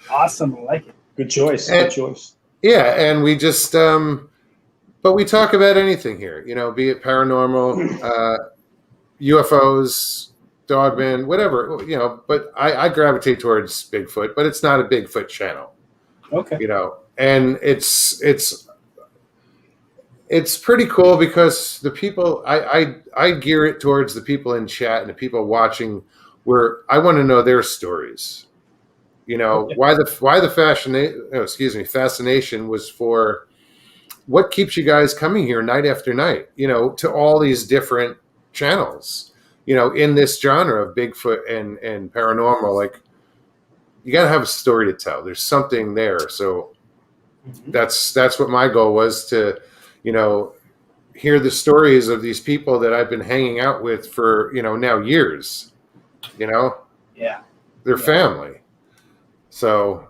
Awesome. I like it. Good choice. Good choice. Yeah. And we just, but we talk about anything here, be it paranormal, UFOs, dogmen, whatever, but I gravitate towards Bigfoot, but it's not a Bigfoot channel. Okay. And it's pretty cool because the people, I gear it towards the people in chat and the people watching, where I want to know their stories. Why the fascination was for what keeps you guys coming here night after night, to all these different channels, in this genre of Bigfoot and paranormal. Like, you got to have a story to tell. There's something there. So that's what my goal was, to, hear the stories of these people that I've been hanging out with for, now years. Yeah. They're family. So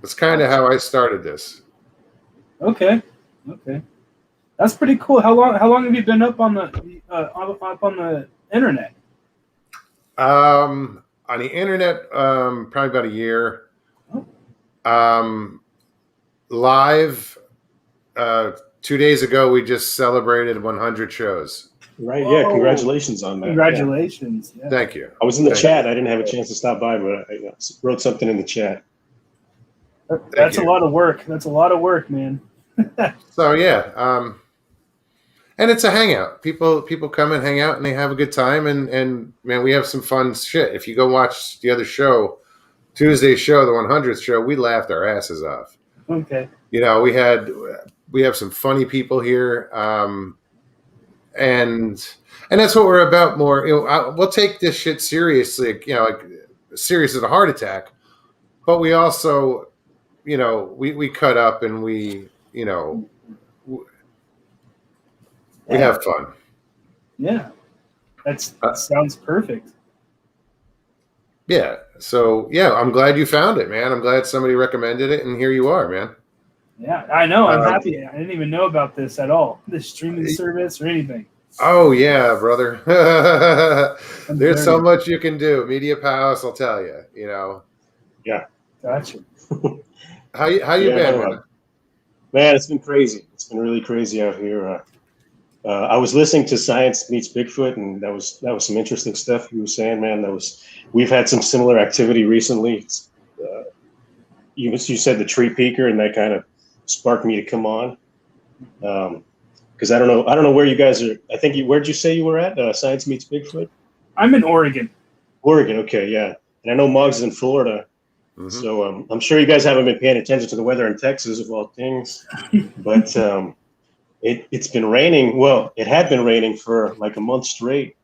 That's kind of how I started this. Okay. That's pretty cool. How long have you been up on the up on the internet? On the internet, probably about a year. Live, 2 days ago, we just celebrated 100 shows. Right. Whoa. Yeah. Congratulations on that. Congratulations. Yeah. Thank you. I was in the chat. I didn't have a chance to stop by, but I wrote something in the chat. That's a lot of work. That's a lot of work, man. So yeah, and it's a hangout. People come and hang out, and they have a good time. And man, we have some fun shit. If you go watch the other show, Tuesday's show, the 100th show, we laughed our asses off. Okay. You know, we have some funny people here, and that's what we're about more. You know, we'll take this shit seriously. You know, like serious as a heart attack, but we also, you know, we cut up and we, you know, we have fun. Yeah, that sounds perfect. Yeah. So yeah, I'm glad you found it, man. I'm glad somebody recommended it, and here you are, man. Yeah, I know. I'm happy. I didn't even know about this at all. This streaming service or anything. Oh yeah, brother. There's so much you can do. Media Palace, I'll tell you. You know. Yeah. Gotcha. How you been, man? Man, it's been crazy. It's been really crazy out here. I was listening to Science Meets Bigfoot, and that was some interesting stuff you were saying, man. We've had some similar activity recently. You said the tree peeker, and that kind of sparked me to come on. Because I don't know where you guys are. I think where'd you say you were at? Science Meets Bigfoot. I'm in Oregon. Oregon, okay, yeah. And I know Moggs is in Florida. Mm-hmm. So I'm sure you guys haven't been paying attention to the weather in Texas, of all things. But it's been raining. Well, it had been raining for like a month straight.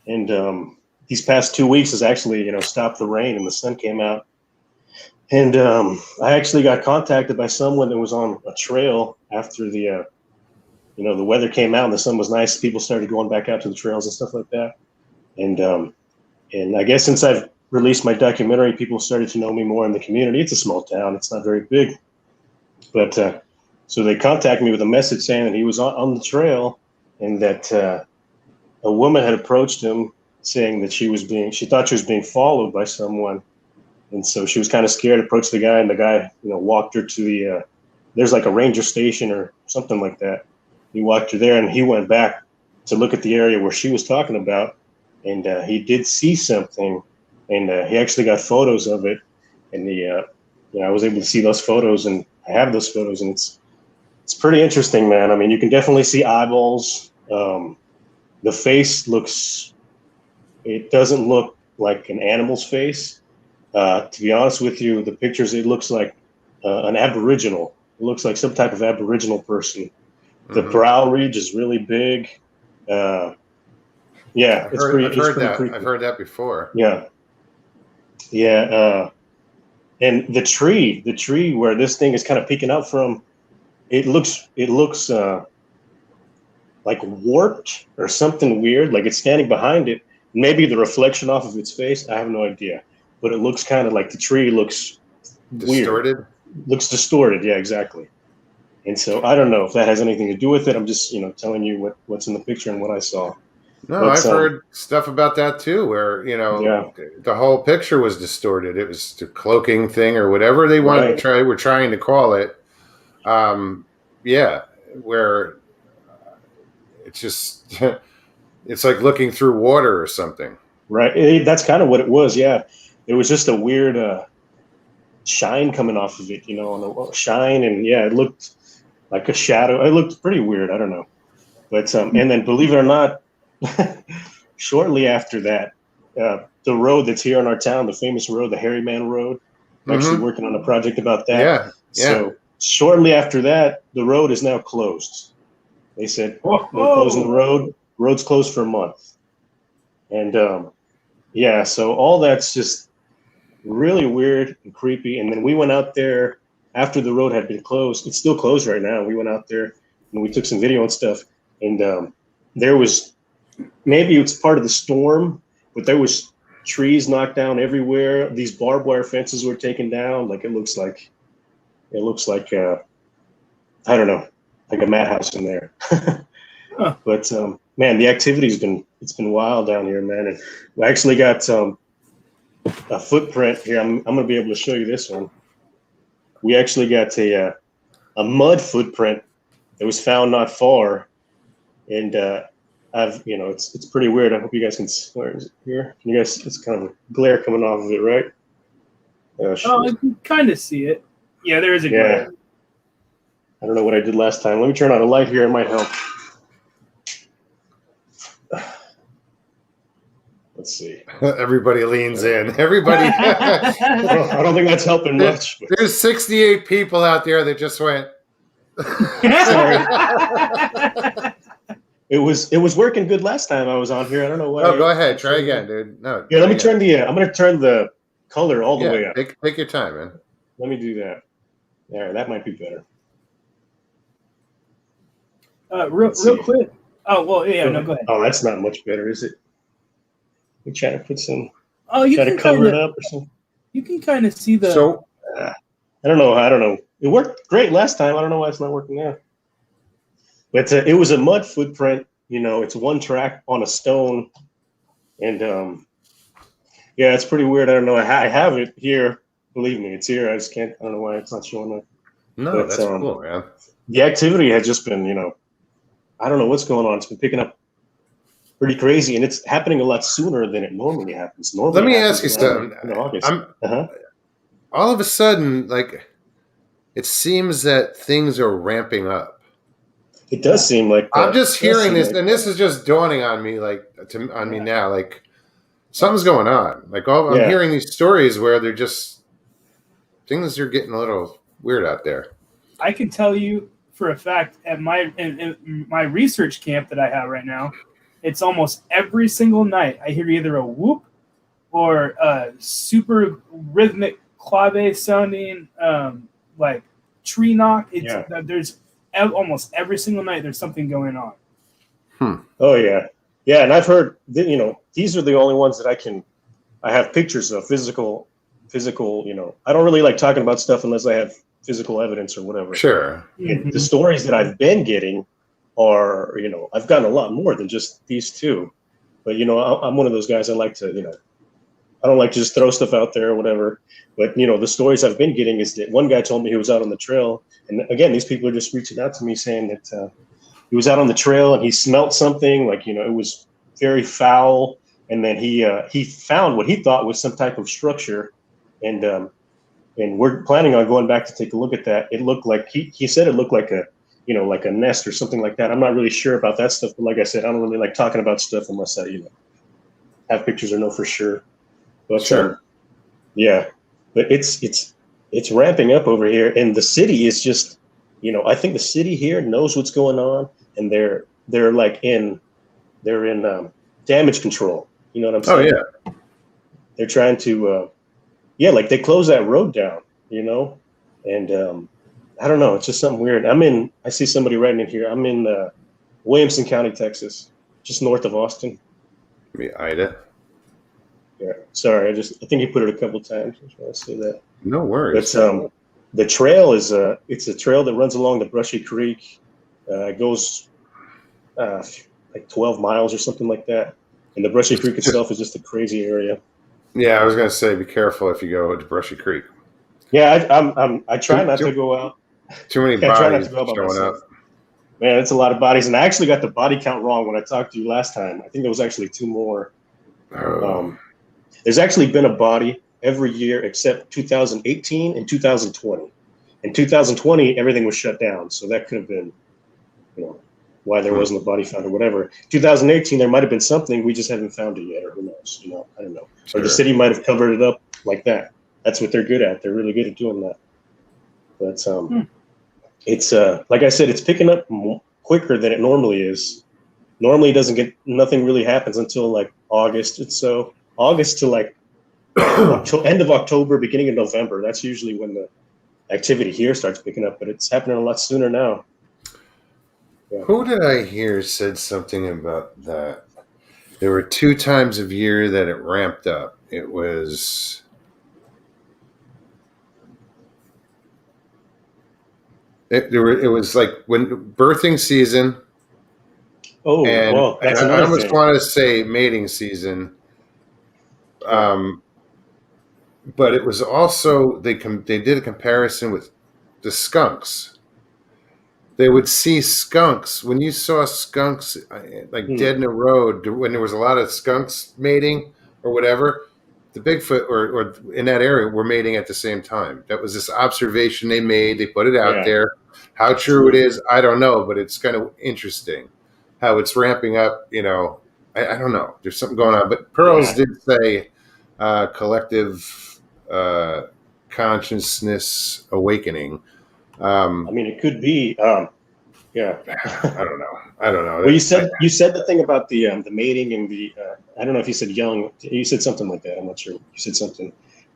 And these past 2 weeks has actually, you know, stopped the rain and the sun came out. And I actually got contacted by someone that was on a trail after the weather came out and the sun was nice. People started going back out to the trails and stuff like that. And I guess since I've released my documentary, people started to know me more in the community. It's a small town. It's not very big. But so they contacted me with a message saying that he was on the trail and that a woman had approached him saying that she thought she was being followed by someone. And so she was kind of scared, approached the guy, and the guy, you know, walked her to there's like a ranger station or something like that. He walked her there, and he went back to look at the area where she was talking about, and he did see something, and he actually got photos of it, and I was able to see those photos, and I have those photos, and it's pretty interesting, man. I mean, you can definitely see eyeballs. The face it doesn't look like an animal's face. To be honest with you, the pictures, it looks like an aboriginal. It looks like some type of aboriginal person. The brow ridge is really big. Yeah, I've heard that. Creepy. I've heard that before. Yeah. And the tree where this thing is kind of peeking out from, it looks like warped or something weird. Like it's standing behind it. Maybe the reflection off of its face. I have no idea. But it looks kind of like the tree looks distorted. Weird. Looks distorted. Yeah, exactly. And so I don't know if that has anything to do with it. I'm just, you know, telling you what's in the picture and what I saw. No, I've heard stuff about that too, where, you know, the whole picture was distorted. It was the cloaking thing or whatever they wanted to try. We're trying to call it. Where it's just, it's like looking through water or something. Right. That's kind of what it was. Yeah. It was just a weird shine coming off of it, you know, on a shine. And yeah, it looked like a shadow. It looked pretty weird. I don't know. But, and then believe it or not, shortly after that, the road that's here in our town, the famous road, the Hairy Man Road, I'm actually working on a project about that. Yeah. So shortly after that, the road is now closed. They said, we're closing the road. Road's closed for a month. And so all that's just really weird and creepy. And then we went out there after the road had been closed. It's still closed right now. We went out there and we took some video and stuff. And there was, maybe it's part of the storm, but there was trees knocked down everywhere. These barbed wire fences were taken down. Like it looks like It looks like I don't know, like a madhouse in there. Huh. But man, the activity's been wild down here, man. And we actually got a footprint here. I'm gonna be able to show you this one. We actually got a mud footprint that was found not far, and it's pretty weird. I hope you guys can. Where is it here? Can you guys? It's kind of a glare coming off of it, right? Oh, I can kind of see it. Yeah, there is a glare. I don't know what I did last time. Let me turn on a light here. It might help. Let's see. Everybody leans in. Everybody. I don't think that's helping much. There's 68 people out there that just went. Sorry. It was working good last time I was on here. I don't know why. Oh, go ahead. Try again, dude. No. Yeah, let me turn the. I'm gonna turn the color all the way up. Take your time, man. Let me do that. There, that might be better. Real quick. Oh well, yeah. No, go ahead. Oh, that's not much better, is it? We try to put some. Oh, you try can to cover it up or something. You can kind of see the. So I don't know. It worked great last time. I don't know why it's not working now. But it was a mud footprint. It's one track on a stone, and yeah, it's pretty weird. I don't know. I have it here. Believe me, it's here. I just can't. I don't know why it's not showing up. No, but, that's cool, man. The activity has just been, I don't know what's going on. It's been picking up pretty crazy, and it's happening a lot sooner than it normally happens. Let me ask you something. In August. All of a sudden, like, it seems that things are ramping up. It does seem like I'm just hearing this, and this is just dawning on me, me now. Like, something's going on. Like, I'm hearing these stories where they're just things are getting a little weird out there. I can tell you for a fact at in my research camp that I have right now, it's almost every single night I hear either a whoop or a super rhythmic clave sounding like tree knock. There's almost every single night there's something going on. Oh yeah, and I've heard that, these are the only ones that I have pictures of physical. I don't really like talking about stuff unless I have physical evidence or whatever. Sure. And the stories that I've been getting are, I've gotten a lot more than just these two. But, I'm one of those guys. I like to, I don't like to just throw stuff out there or whatever. But, the stories I've been getting is that one guy told me he was out on the trail. And again, these people are just reaching out to me saying that he was out on the trail and he smelt something like, it was very foul. And then he found what he thought was some type of structure. And we're planning on going back to take a look at that. It looked like he said it looked like like a nest or something like that. I'm not really sure about that stuff, but like I said, I don't really like talking about stuff unless I have pictures or know for sure. But sure. But it's ramping up over here, and the city is just I think the city here knows what's going on, and they're in damage control. You know what I'm saying? Oh yeah. They're trying to. Like they closed that road down, and I don't know. It's just something weird. I see somebody writing in here. I'm in Williamson County, Texas, just north of Austin. Me, Ida. Yeah. Sorry. I think you put it a couple times. I just want to say that. No worries. But the trail is it's a trail that runs along the Brushy Creek. It goes like 12 miles or something like that. And the Brushy Creek itself is just a crazy area. Yeah, I was gonna say, be careful if you go to Brushy Creek. Yeah, I try not to go out. Too many bodies showing up. Man, it's a lot of bodies, and I actually got the body count wrong when I talked to you last time. I think there was actually 2 more. Oh. There's actually been a body every year except 2018 and 2020. In 2020, everything was shut down, so that could have been, why there wasn't a body found or whatever. 2018, there might have been something, we just haven't found it yet, or who knows? I don't know. Sure. Or the city might have covered it up like that. That's what they're good at. They're really good at doing that. But it's like I said, it's picking up quicker than it normally is. Normally, nothing really happens until like August. And so August to like end of October, beginning of November. That's usually when the activity here starts picking up. But it's happening a lot sooner now. Yeah. Who did I hear said something about that? There were 2 times of year that it ramped up. It was It was like when birthing season, Oh, and well, that's I another almost thing. want to say mating season. But it was also they did a comparison with the skunks. They would see skunks when you saw skunks like Hmm. dead in a road when there was a lot of skunks mating or whatever. The Bigfoot or in that area were mating at the same time. That was this observation they made. They put it out Yeah. there. How true it is, I don't know, but it's kind of interesting how it's ramping up. I don't know. There's something going on. But Pearls Yeah. did say collective uh, consciousness awakening. I mean, it could be. Yeah. I don't know. Well, you said the thing about the mating and the I don't know if you said young. You said something like that. I'm not sure. You said something,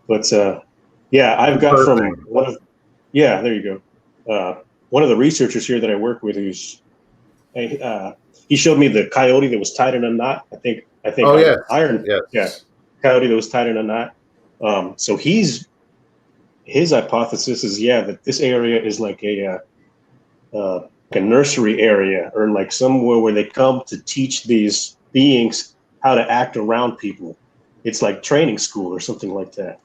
but yeah, I've got from one of there you go. One of the researchers here that I work with, he showed me the coyote that was tied in a knot. I think Oh yes, iron. Yeah, yes. coyote that was tied in a knot. So his hypothesis is that this area is like a nursery area or like somewhere where they come to teach these beings how to act around people. It's like training school or something like that.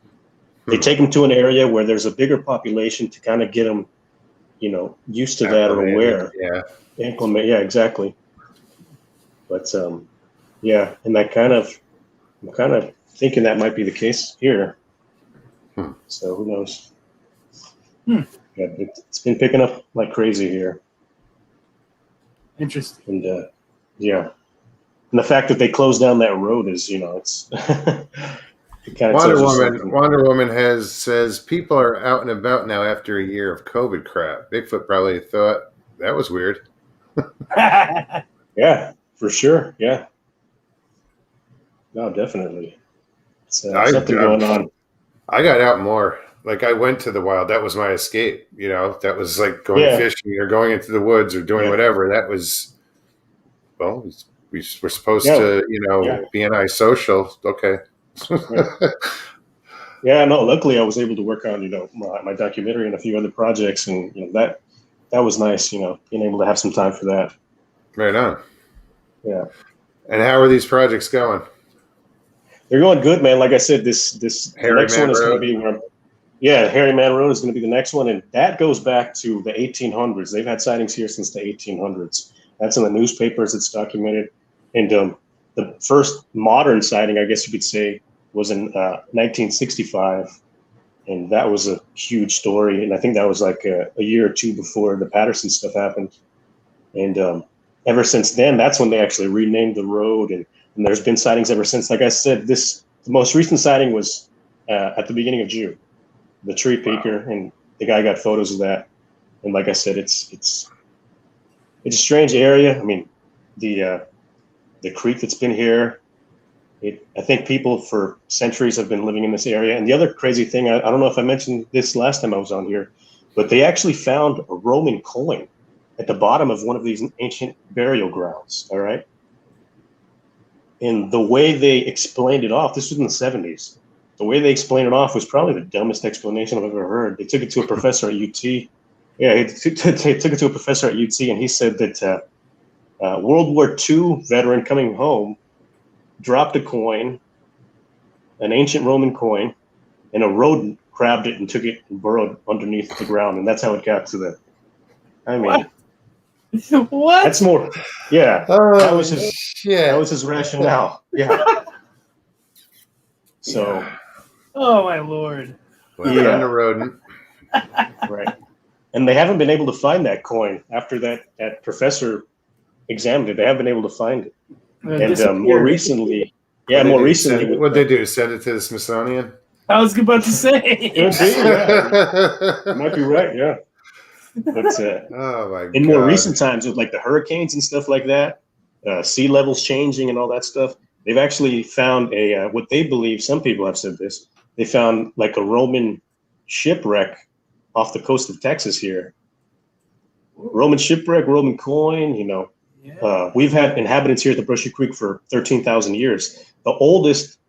They take them to an area where there's a bigger population to kind of get them, used to that or aware. Yeah. Implement. Yeah, exactly. But yeah, and I'm kind of thinking that might be the case here. So who knows? Yeah, it's been picking up like crazy here. Interesting. And yeah, and the fact that they closed down that road is, it's it kind of tells you something. Wonder Woman says people are out and about now after a year of COVID crap. Bigfoot probably thought that was weird. Yeah, for sure. Yeah. No, definitely. It's something going on. I got out more. Like I went to the wild. That was my escape. That was like going fishing or going into the woods or doing whatever. That was, well, we were supposed to, be antisocial. Okay. Yeah, no, luckily I was able to work on, my documentary and a few other projects. And, that was nice, being able to have some time for that. Right on. Yeah. And how are these projects going? They're going good, man. Like I said, the next one is going to be Harry Man Road is going to be the next one. And that goes back to the 1800s. They've had sightings here since the 1800s. That's in the newspapers. It's documented. And the first modern sighting, I guess you could say, was in 1965. And that was a huge story. And I think that was like a year or two before the Patterson stuff happened. And ever since then, that's when they actually renamed the road. And there's been sightings ever since. Like I said, the most recent sighting was at the beginning of June. The tree peaker, and the guy got photos of that. And like I said, it's a strange area. I mean, the creek that's been here. I think people for centuries have been living in this area. And the other crazy thing, I don't know if I mentioned this last time I was on here, but they actually found a Roman coin at the bottom of one of these ancient burial grounds. All right. And the way they explained it off, this was in the 70s. The way they explained it off was probably the dumbest explanation I've ever heard. They took it to a professor at UT. Yeah, they took it to a professor at UT, and he said that World War II veteran coming home dropped a coin, an ancient Roman coin, and a rodent grabbed it and took it and burrowed underneath the ground, and that's how it got to the. I mean, what? That's more. Yeah, that was his. Shit. That was his rationale. Yeah. So. Oh my lord. Well, on the rodent. Right. And they haven't been able to find that coin after that professor examined it. They haven't been able to find it. And more recently, what'd they do? Send it to the Smithsonian? I was about to say. You might be right. Yeah. But oh my God. In more recent times, with like the hurricanes and stuff like that, sea levels changing and all that stuff, they've actually found what they believe. Some people have said this. They found like a Roman shipwreck off the coast of Texas here. Roman shipwreck, Roman coin. We've had inhabitants here at the Brushy Creek for 13,000 years. The oldest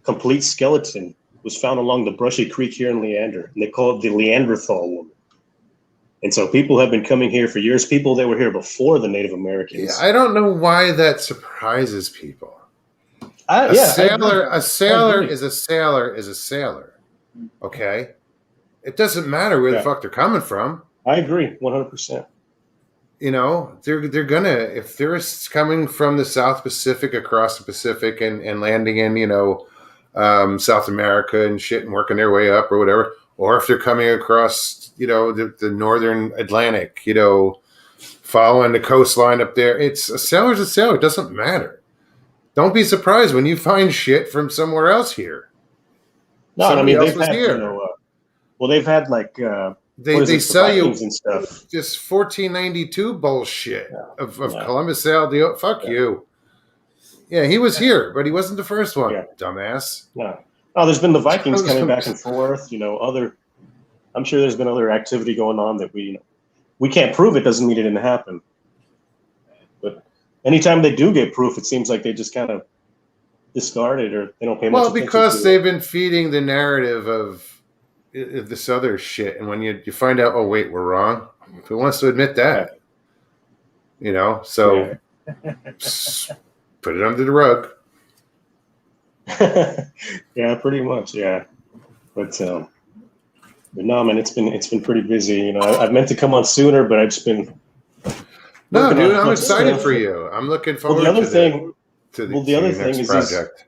complete skeleton was found along the Brushy Creek here in Leander, and they call it the Leanderthal woman. And so people have been coming here for years. People that were here before the Native Americans. Yeah, I don't know why that surprises people. A sailor is a sailor is a sailor. Okay, it doesn't matter where the fuck they're coming from. I agree, 100%. You know, they're gonna, if they're coming from the South Pacific across the Pacific and landing in, you know, South America and shit and working their way up or whatever, or if they're coming across, you know, the northern Atlantic, you know, following the coastline up there, it's a sailor's a sailor. It doesn't matter. Don't be surprised when you find shit from somewhere else here. No, I mean, they've had, you know, well, they've had like, they sell you and stuff. This 1492 bullshit of Columbus sailed the fuck you. Yeah, he was here, but he wasn't the first one, dumbass. No, there's been the Vikings coming back and forth. You know, I'm sure there's been other activity going on that we can't prove. It doesn't mean it didn't happen. But anytime they do get proof, it seems like they just kind of discard it or they don't pay much attention to it. Well, because they've been feeding the narrative of this other shit, and when you find out, oh wait, we're wrong. Who wants to admit that? You know, so put it under the rug. Yeah, pretty much. Yeah, but no, man, it's been pretty busy. You know, I've meant to come on sooner, but I've just been. No, dude, I'm excited for you. I'm looking forward to the other thing is project.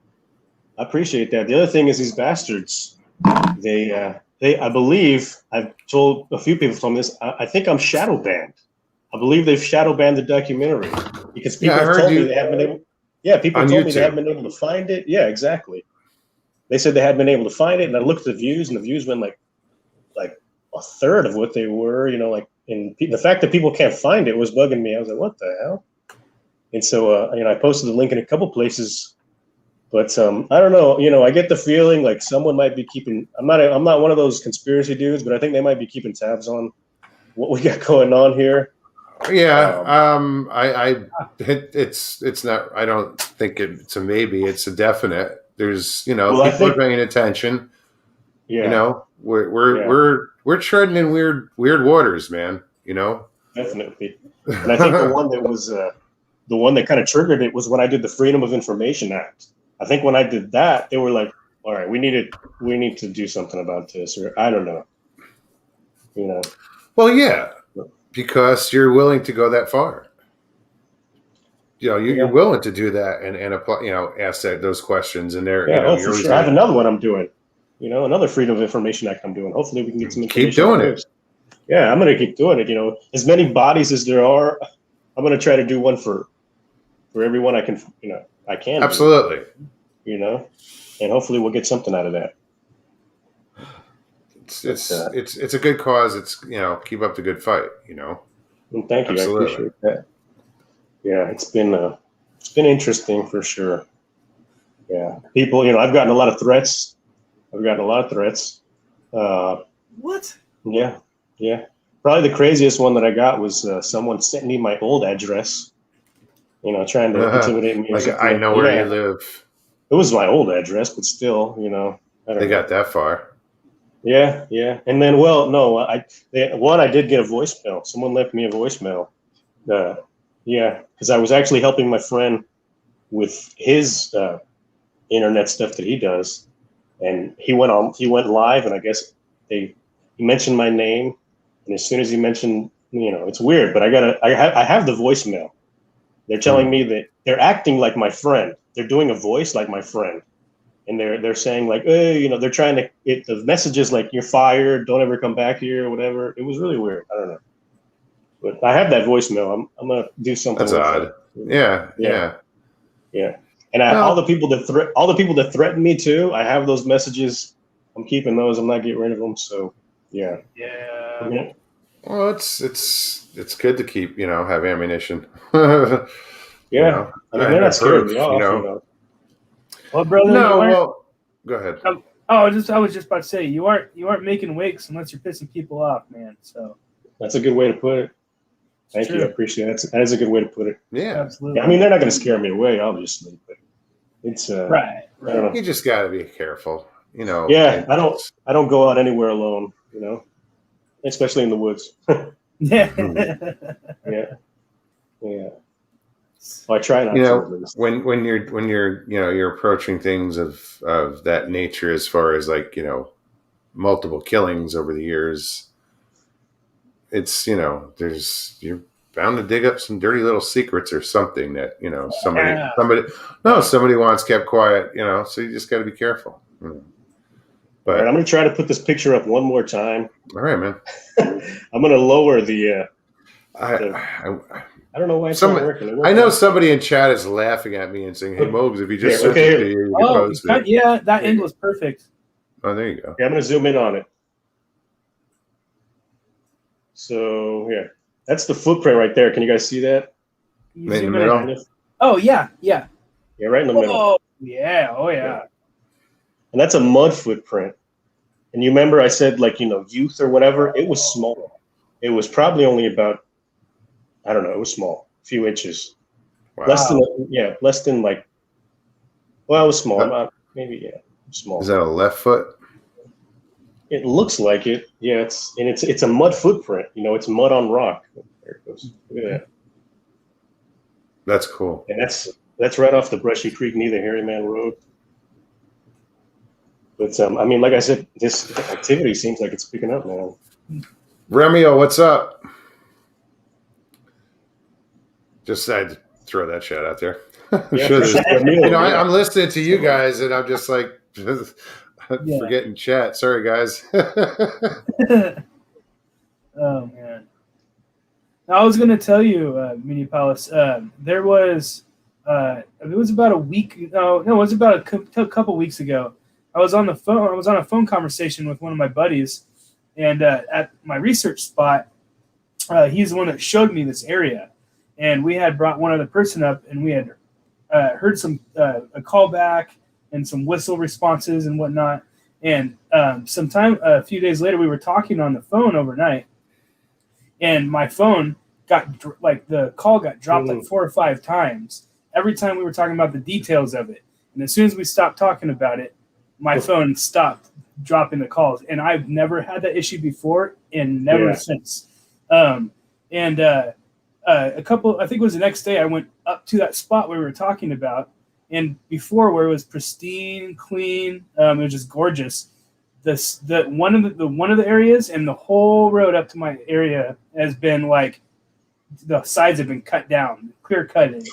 I appreciate that. The other thing is these bastards. I believe I've told a few people from this. I think I'm shadow banned. I believe they've shadow banned the documentary because people have told me they haven't been able. Yeah, people told me they haven't been able to find it. Yeah, exactly. They said they hadn't been able to find it, and I looked at the views, and the views went like a third of what they were. You know, like, and the fact that people can't find it was bugging me. I was like, what the hell? And so, you know, I posted the link in a couple places. But I don't know. You know, I get the feeling like someone might be keeping. I'm not one of those conspiracy dudes, but I think they might be keeping tabs on what we got going on here. Yeah. It's not. I don't think it's a maybe. It's a definite. There's, you know, people are paying attention. Yeah. You know, we're treading in weird waters, man. You know. Definitely. And I think the one that was the one that kind of triggered it was when I did the Freedom of Information Act. I think when I did that, they were like, all right, we need to do something about this, or I don't know. You know. Well, yeah, because you're willing to go that far. You know, you're willing to do that and apply, you know, ask those questions, and they're for sure. I have another one I'm doing. You know, another Freedom of Information Act I'm doing. Hopefully, we can get some information. Keep doing it. Yeah, I'm going to keep doing it. You know, as many bodies as there are, I'm going to try to do one for everyone I can. You know. I can. Absolutely. You know, and hopefully we'll get something out of that. It's a good cause. It's, you know, keep up the good fight, you know. Well, thank you. Absolutely. I appreciate that. Yeah, it's been interesting for sure. Yeah. People, you know, I've gotten a lot of threats. What? Yeah. Yeah. Probably the craziest one that I got was someone sent me my old address. You know, trying to intimidate me. Like, I know where you live. It was my old address, but still, you know. They got that far. Yeah, yeah. And then, well, no, I did get a voicemail. Someone left me a voicemail. Yeah, because I was actually helping my friend with his internet stuff that he does, and he went live, and I guess he mentioned my name, and as soon as he mentioned, you know, it's weird, but I have the voicemail. They're telling me that they're acting like my friend. They're doing a voice like my friend. And they're saying like, hey, you know, they're trying to, the message is like, you're fired, don't ever come back here or whatever. It was really weird. I don't know. But I have that voicemail. I'm going to do something. That's odd. That. Yeah. And all the people that threaten me too, I have those messages. I'm keeping those. I'm not getting rid of them. So yeah. Yeah. Well, it's good to keep, you know, have ammunition. Yeah, you know, I mean, they're not scaring me off, you know. Well, brother, go ahead. I was just about to say you aren't making wakes unless you're pissing people off, man. So that's a good way to put it. Thank you, I appreciate it. That is a good way to put it. Yeah, absolutely. Yeah, I mean, they're not going to scare me away, obviously, but it's right. You just got to be careful, you know. Yeah, I don't go out anywhere alone, you know, especially in the woods. Yeah. Yeah. Yeah. Well, I try not You to. know, At least. when you're you're approaching things of that nature, as far as like multiple killings over the years, it's you're bound to dig up some dirty little secrets or something that Yeah. somebody wants kept quiet, so you just got to be careful. All But right, I'm going to try to put this picture up one more time. all right, man. I'm going to lower the. I don't know why it's not working. I know somebody in chat is laughing at me and saying, "Hey, Mogs, if you just sent it to you can post it." Yeah, that angle is perfect. Oh, there you go. Yeah, I'm going to zoom in on it. So, yeah, that's the footprint right there. Can you guys see that? You In the zoom middle? Oh, yeah. Yeah, right in the middle. Oh, yeah. Oh, yeah. And that's a mud footprint. And you remember I said, like, youth or whatever? It was small. It was probably only about, I don't know, it was small, a few inches. Wow. Less than like, well, it was small. Maybe, small. Is that a left foot? It looks like it. Yeah, it's a mud footprint. It's mud on rock. There it goes. Look at that. That's cool. And that's right off the Brushy Creek near the Hairy Man Road. But I mean, like I said, this activity seems like it's picking up now. Remio, what's up? Just had to throw that shout out there. Yeah, I'm listening to you guys, and I'm just like forgetting chat. Sorry, guys. Oh man! I was gonna tell you, Mini Palace. There was it was about a week. No, it was about a couple weeks ago. I was on the phone. I was on a phone conversation with one of my buddies, and at my research spot, he's the one that showed me this area, and we had brought one other person up, and we had heard some a callback and some whistle responses and whatnot. And a few days later, we were talking on the phone overnight, and my phone the call got dropped like 4 or 5 times. Every time we were talking about the details of it, and as soon as we stopped talking about it, my phone stopped dropping the calls. And I've never had that issue before, and never since. A couple, I think it was the next day, I went up to that spot where we were talking about, and before, where it was pristine, clean, it was just gorgeous. One of the areas and the whole road up to my area has been like, the sides have been cut down, clear cutting.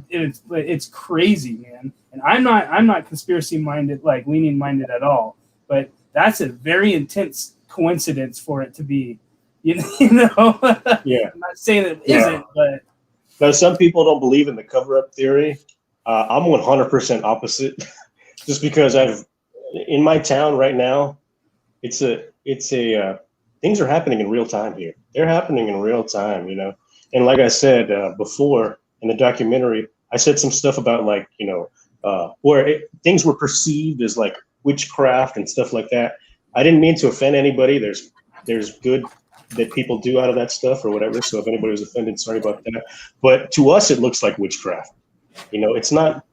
It's crazy, man. And I'm not conspiracy minded, like leaning minded at all. But that's a very intense coincidence for it to be, you know. Yeah. I'm not saying that it isn't, but now some people don't believe in the cover-up theory. I'm 100% opposite, just because in my town right now, it's a things are happening in real time here. They're happening in real time, And like I said before in the documentary, I said some stuff about where things were perceived as like witchcraft and stuff like that. I didn't mean to offend anybody. There's good that people do out of that stuff or whatever. So if anybody was offended, sorry about that. But to us, it looks like witchcraft. It's not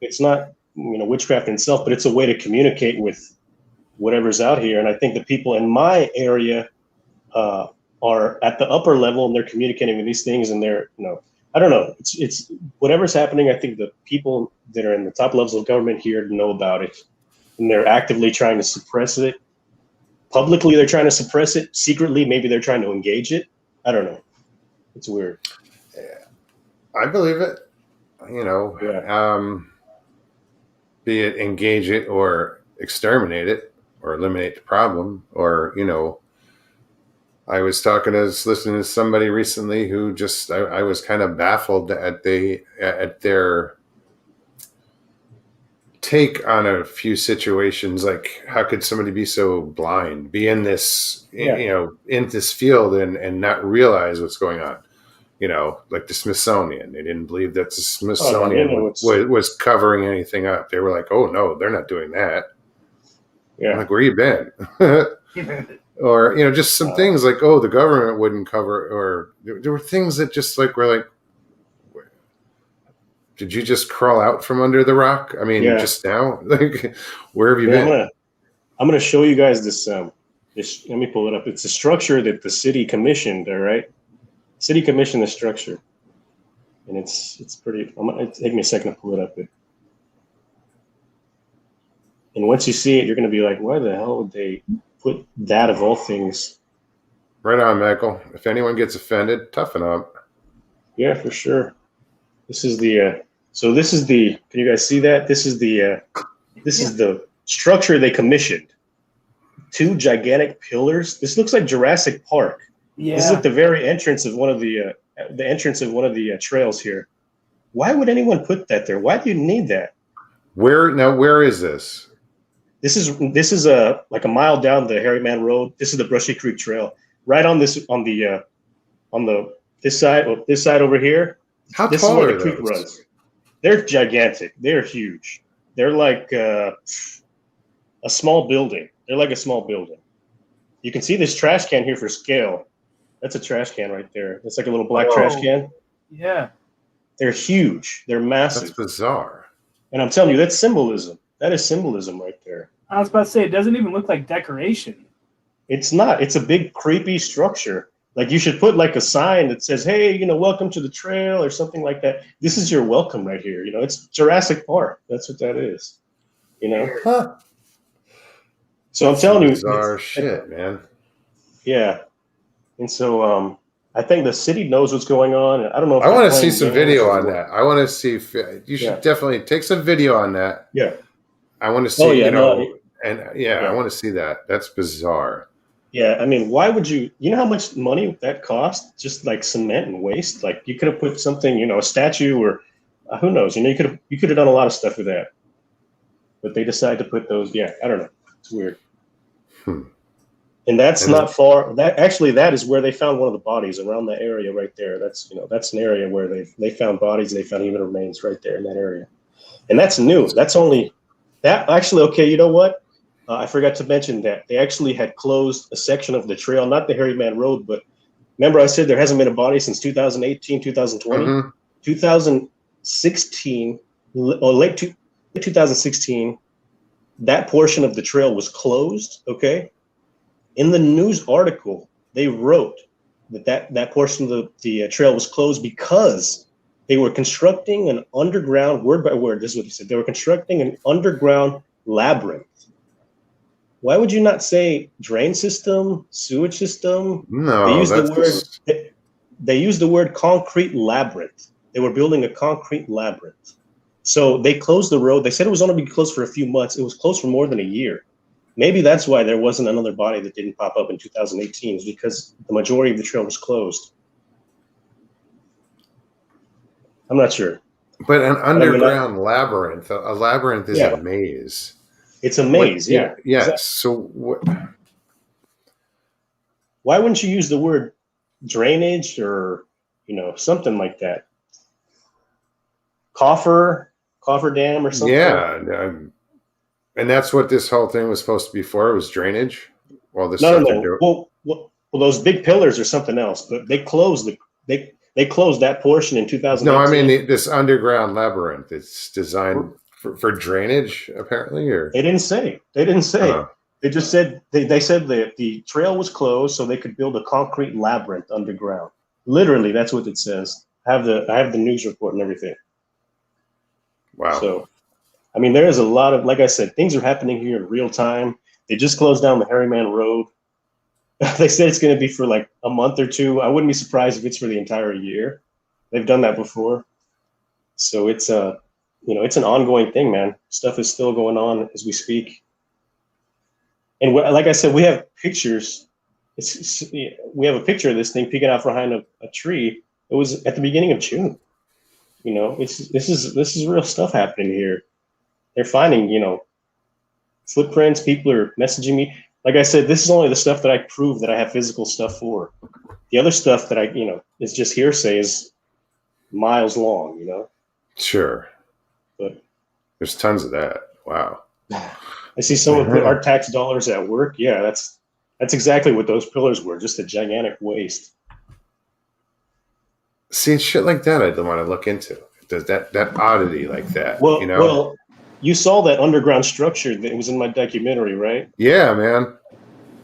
witchcraft in itself, but it's a way to communicate with whatever's out here. And I think the people in my area are at the upper level, and they're communicating with these things, and they're, I don't know. It's whatever's happening. I think the people that are in the top levels of government here know about it, and they're actively trying to suppress it. Publicly, they're trying to suppress it. Secretly, maybe they're trying to engage it. I don't know. It's weird. Yeah, I believe it. Be it engage it or exterminate it or eliminate the problem, or I was listening to somebody recently who just I was kind of baffled at their take on a few situations. Like, how could somebody be so blind, be in this in this field and not realize what's going on? Like the Smithsonian, they didn't believe that the Smithsonian was covering anything up. They were like, "Oh no, they're not doing that." Yeah, I'm like, where you been? Or just some things like, oh, the government wouldn't cover, or there were things that just like were like, did you just crawl out from under the rock? I mean, just now, like, where have you been? I'm gonna show you guys this. Let me pull it up. It's a structure that the city commissioned. All right, City commissioned the structure, and it's pretty. It'll take me a second to pull it up. And once you see it, you're going to be like, why the hell would they put that of all things? Right on, Michael. If anyone gets offended, toughen up. Yeah, for sure. This is the. So this is the. Can you guys see that? This is the. This is the structure they commissioned. 2 gigantic pillars. This looks like Jurassic Park. Yeah. This is at the very entrance of one of the entrance of one of the trails here. Why would anyone put that there? Why do you need that? Where is this? This is like a mile down the Harryman Road. This is the Brushy Creek Trail. Right on this this side over here. How this tall is where are the creek those? runs. They're gigantic. They're huge. They're like a small building. They're like a small building. You can see this trash can here for scale. That's a trash can right there. It's like a little black trash can. Yeah. They're huge. They're massive. That's bizarre. And I'm telling you, that's symbolism. That is symbolism right there. I was about to say, it doesn't even look like decoration. It's not. It's a big, creepy structure. Like you should put like a sign that says, hey, welcome to the trail or something like that. This is your welcome right here. It's Jurassic Park. That's what that is. Huh. So I'm telling you. Bizarre shit, man. Yeah. And so I think the city knows what's going on. And I don't know if I want to they're see playing some games video or on what. that. I want to see if you should definitely take some video on that. Yeah. I want to see, Oh, yeah, I want to see that. That's bizarre. Yeah, I mean, why would you know how much money that cost? Just like cement and waste. Like you could have put something, a statue or who knows, you could have done a lot of stuff with that. But they decided to put those, I don't know. It's weird. And that's not far. That is where they found one of the bodies, around that area right there. That's an area where they found bodies, they found human remains right there in that area. And that's new. That's only that actually, okay, you know what? I forgot to mention that they actually had closed a section of the trail, not the Harryman Road, but remember I said there hasn't been a body since 2018, 2020? Mm-hmm. 2016, or late 2016, that portion of the trail was closed, okay? In the news article, they wrote that portion of the trail was closed because they were constructing an underground, word by word, this is what they said, they were constructing an underground labyrinth. Why would you not say drain system, sewage system? No, they used the word concrete labyrinth. They were building a concrete labyrinth. So they closed the road. They said it was only be closed for a few months. It was closed for more than a year. Maybe that's why there wasn't another body that didn't pop up in 2018, is because the majority of the trail was closed. I'm not sure. But an underground labyrinth, a labyrinth is a maze. It's a maze, yeah. Yes. Exactly. So what? Why wouldn't you use the word drainage or, something like that? Coffer dam or something? Yeah. And that's what this whole thing was supposed to be for, was drainage? No. Well, those big pillars are something else, but they closed they closed that portion in 2018. No, I mean this underground labyrinth. It's designed for drainage, apparently, or they didn't say. They just said they said that the trail was closed so they could build a concrete labyrinth underground. Literally, that's what it says. I have the news report and everything. Wow. So, I mean, there is a lot of, like I said, things are happening here in real time. They just closed down the Harryman Road. They said it's going to be for like a month or two. I wouldn't be surprised if it's for the entire year. They've done that before. So it's it's an ongoing thing, man. Stuff is still going on as we speak. And like I said, we have pictures. We have a picture of this thing peeking out behind a tree. It was at the beginning of June. This is real stuff happening here. They're finding, footprints. People are messaging me. Like I said, this is only the stuff that I prove that I have physical stuff for. The other stuff that is just hearsay is miles long, Sure. But there's tons of that. Wow. I see someone put our tax dollars at work. Yeah, that's exactly what those pillars were, just a gigantic waste. See, shit like that I don't want to look into. Does that oddity like that? Well, you saw that underground structure that was in my documentary, right? Yeah, man.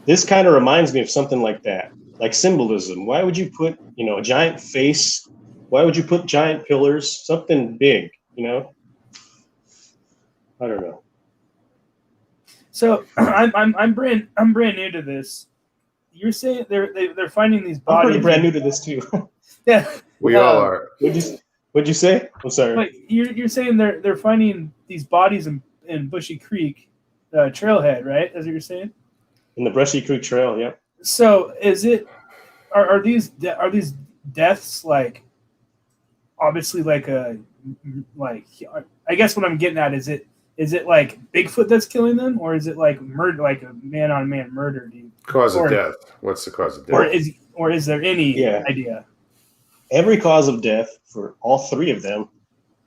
This kind of reminds me of something like that. like symbolism. Why would you put, a giant face? Why would you put giant pillars? Something big, I don't know. So I'm brand new to this. You're saying they're finding these I'm bodies. pretty brand new to this too. Yeah, We all are. What'd you say? I'm sorry. But you're saying they're finding these bodies in Bushy Creek, trailhead, right? That's what you're saying. In the Brushy Creek Trail, yeah. So are these deaths like obviously like I guess what I'm getting at is it like Bigfoot that's killing them, or is it like murder, like a man on man murder, dude? Cause of death. What's the cause of death? Or is there any idea? Every cause of death for all three of them,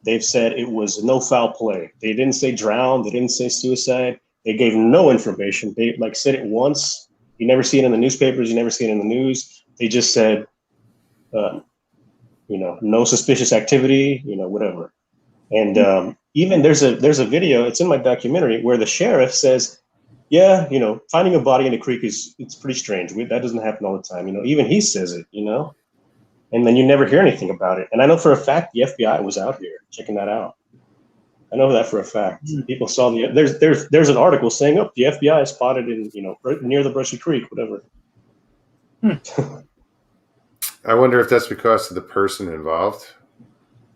they've said it was no foul play. They didn't say drown. They didn't say suicide. They gave no information. They said it once. You never see it in the newspapers. You never see it in the news. They just said, no suspicious activity, whatever. And even there's a video. It's in my documentary where the sheriff says, yeah, finding a body in a creek it's pretty strange. That doesn't happen all the time. Even he says it, and then you never hear anything about it. And I know for a fact the FBI was out here checking that out. I know that for a fact. People saw there's an article saying, the FBI spotted in, near the Brushy Creek, whatever. I wonder if that's because of the person involved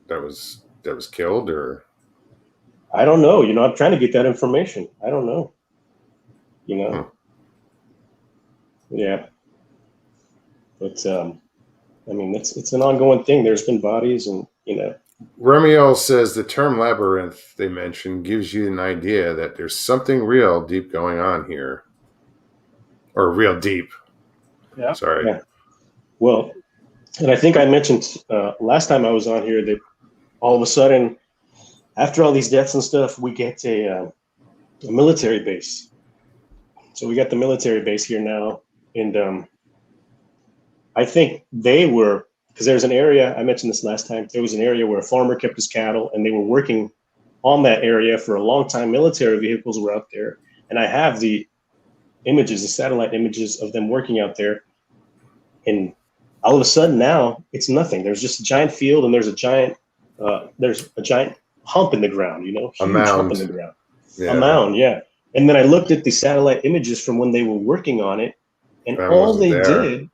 that was killed, or I don't know. I'm trying to get that information. I don't know. Yeah. But it's an ongoing thing. There's been bodies, and Remiel says the term labyrinth they mentioned gives you an idea that there's something real deep going on here, or real deep. Yeah. Sorry. Yeah. Well, and I think I mentioned last time I was on here that all of a sudden, after all these deaths and stuff, we get a military base. So we got the military base here now, and I think they were, because there's an area, I mentioned this last time, there was an area where a farmer kept his cattle, and they were working on that area for a long time. Military vehicles were out there, and I have the images, the satellite images of them working out there, and all of a sudden now it's nothing. There's just a giant field, and there's a giant hump in the ground, huge hump in the ground. Yeah. A mound, yeah. And then I looked at the satellite images from when they were working on it, and all they did,